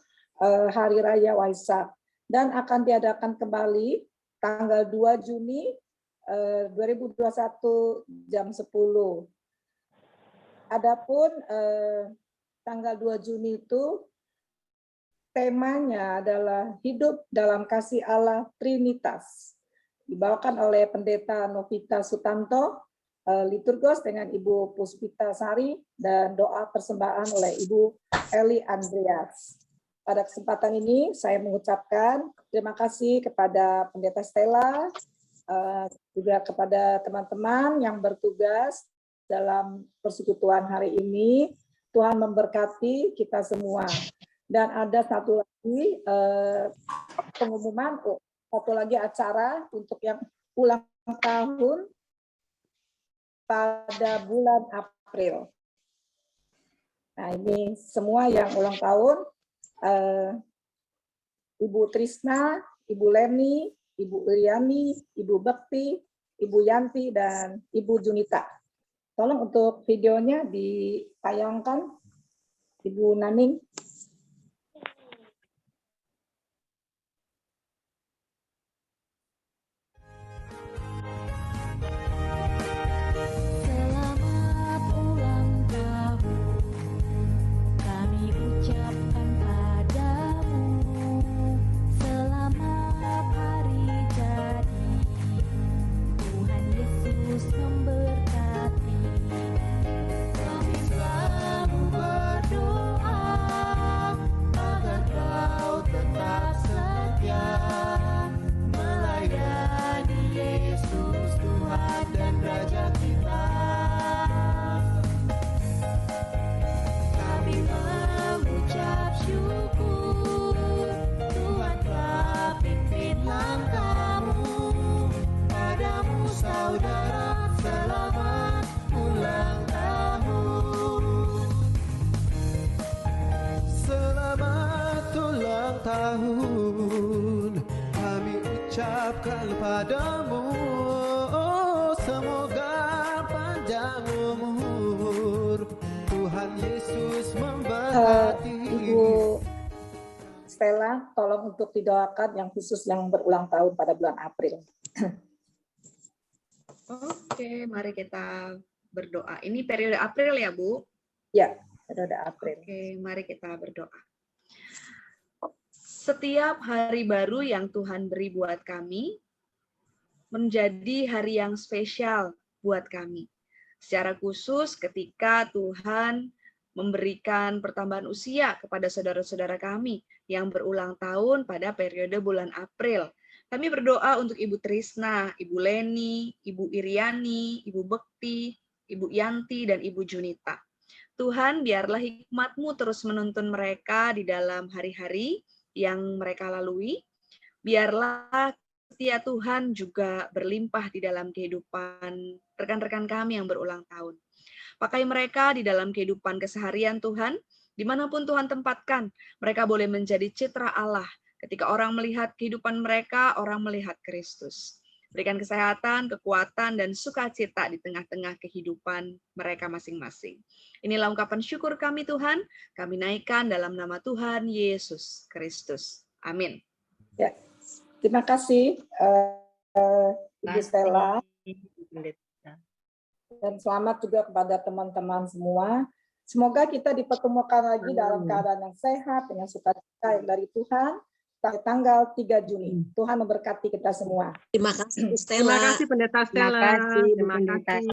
hari Raya Waisak. Dan akan diadakan kembali tanggal 2 Juni 2021 jam 10. Adapun tanggal 2 Juni itu temanya adalah hidup dalam kasih Allah Trinitas. Dibawakan oleh Pendeta Novita Sutanto, liturgos dengan Ibu Puspita Sari, dan doa persembahan oleh Ibu Eli Andreas. Pada kesempatan ini saya mengucapkan terima kasih kepada Pendeta Stella, juga kepada teman-teman yang bertugas dalam persekutuan hari ini. Tuhan memberkati kita semua. Dan ada satu lagi pengumuman, satu lagi acara untuk yang ulang tahun pada bulan April. Nah, ini semua yang ulang tahun, Ibu Trisna, Ibu Leni, Ibu Iriani, Ibu Bekti, Ibu Yanti, dan Ibu Junita. Tolong untuk videonya ditayangkan, Ibu Naning. Selamat ulang tahun, kami ucapkan padamu. Selamat hari jadi, Tuhan Yesus memberkati. Kami selalu berdoa agar kau tetap setia melayani Yesus Tuhan dan Raja kita. Kami mengucap syukur, Tuhan telah pimpin langkahmu. Padamu saudara, selamat ulang tahun. Selamat ulang tahun kami ucapkan padamu. Semoga panjang umur, Tuhan Yesus memberkati. Ibu Stella, tolong untuk didoakan yang khusus yang berulang tahun pada bulan April. Oke, mari kita berdoa. Ini periode April ya, Bu? Ya, periode April. Oke, mari kita berdoa. Setiap hari baru yang Tuhan beri buat kami menjadi hari yang spesial buat kami. Secara khusus ketika Tuhan memberikan pertambahan usia kepada saudara-saudara kami yang berulang tahun pada periode bulan April. Kami berdoa untuk Ibu Trisna, Ibu Leni, Ibu Iriani, Ibu Bekti, Ibu Yanti, dan Ibu Junita. Tuhan, biarlah hikmat-Mu terus menuntun mereka di dalam hari-hari yang mereka lalui. Biarlah setia Tuhan juga berlimpah di dalam kehidupan rekan-rekan kami yang berulang tahun. Pakai mereka di dalam kehidupan keseharian Tuhan, dimanapun Tuhan tempatkan, mereka boleh menjadi citra Allah. Ketika orang melihat kehidupan mereka, orang melihat Kristus. Berikan kesehatan, kekuatan, dan sukacita di tengah-tengah kehidupan mereka masing-masing. Inilah ungkapan syukur kami Tuhan, kami naikkan dalam nama Tuhan Yesus Kristus. Amin. Ya, terima kasih Ibu Stella. Dan selamat juga kepada teman-teman semua. Semoga kita dipertemukan lagi dalam keadaan yang sehat, dengan sukacita yang dari Tuhan, sampai tanggal 3 Juni. Tuhan memberkati kita semua. Terima kasih, Stella. Terima kasih Pendeta Stella. Terima kasih, Bu Terima Pendeta. kasih.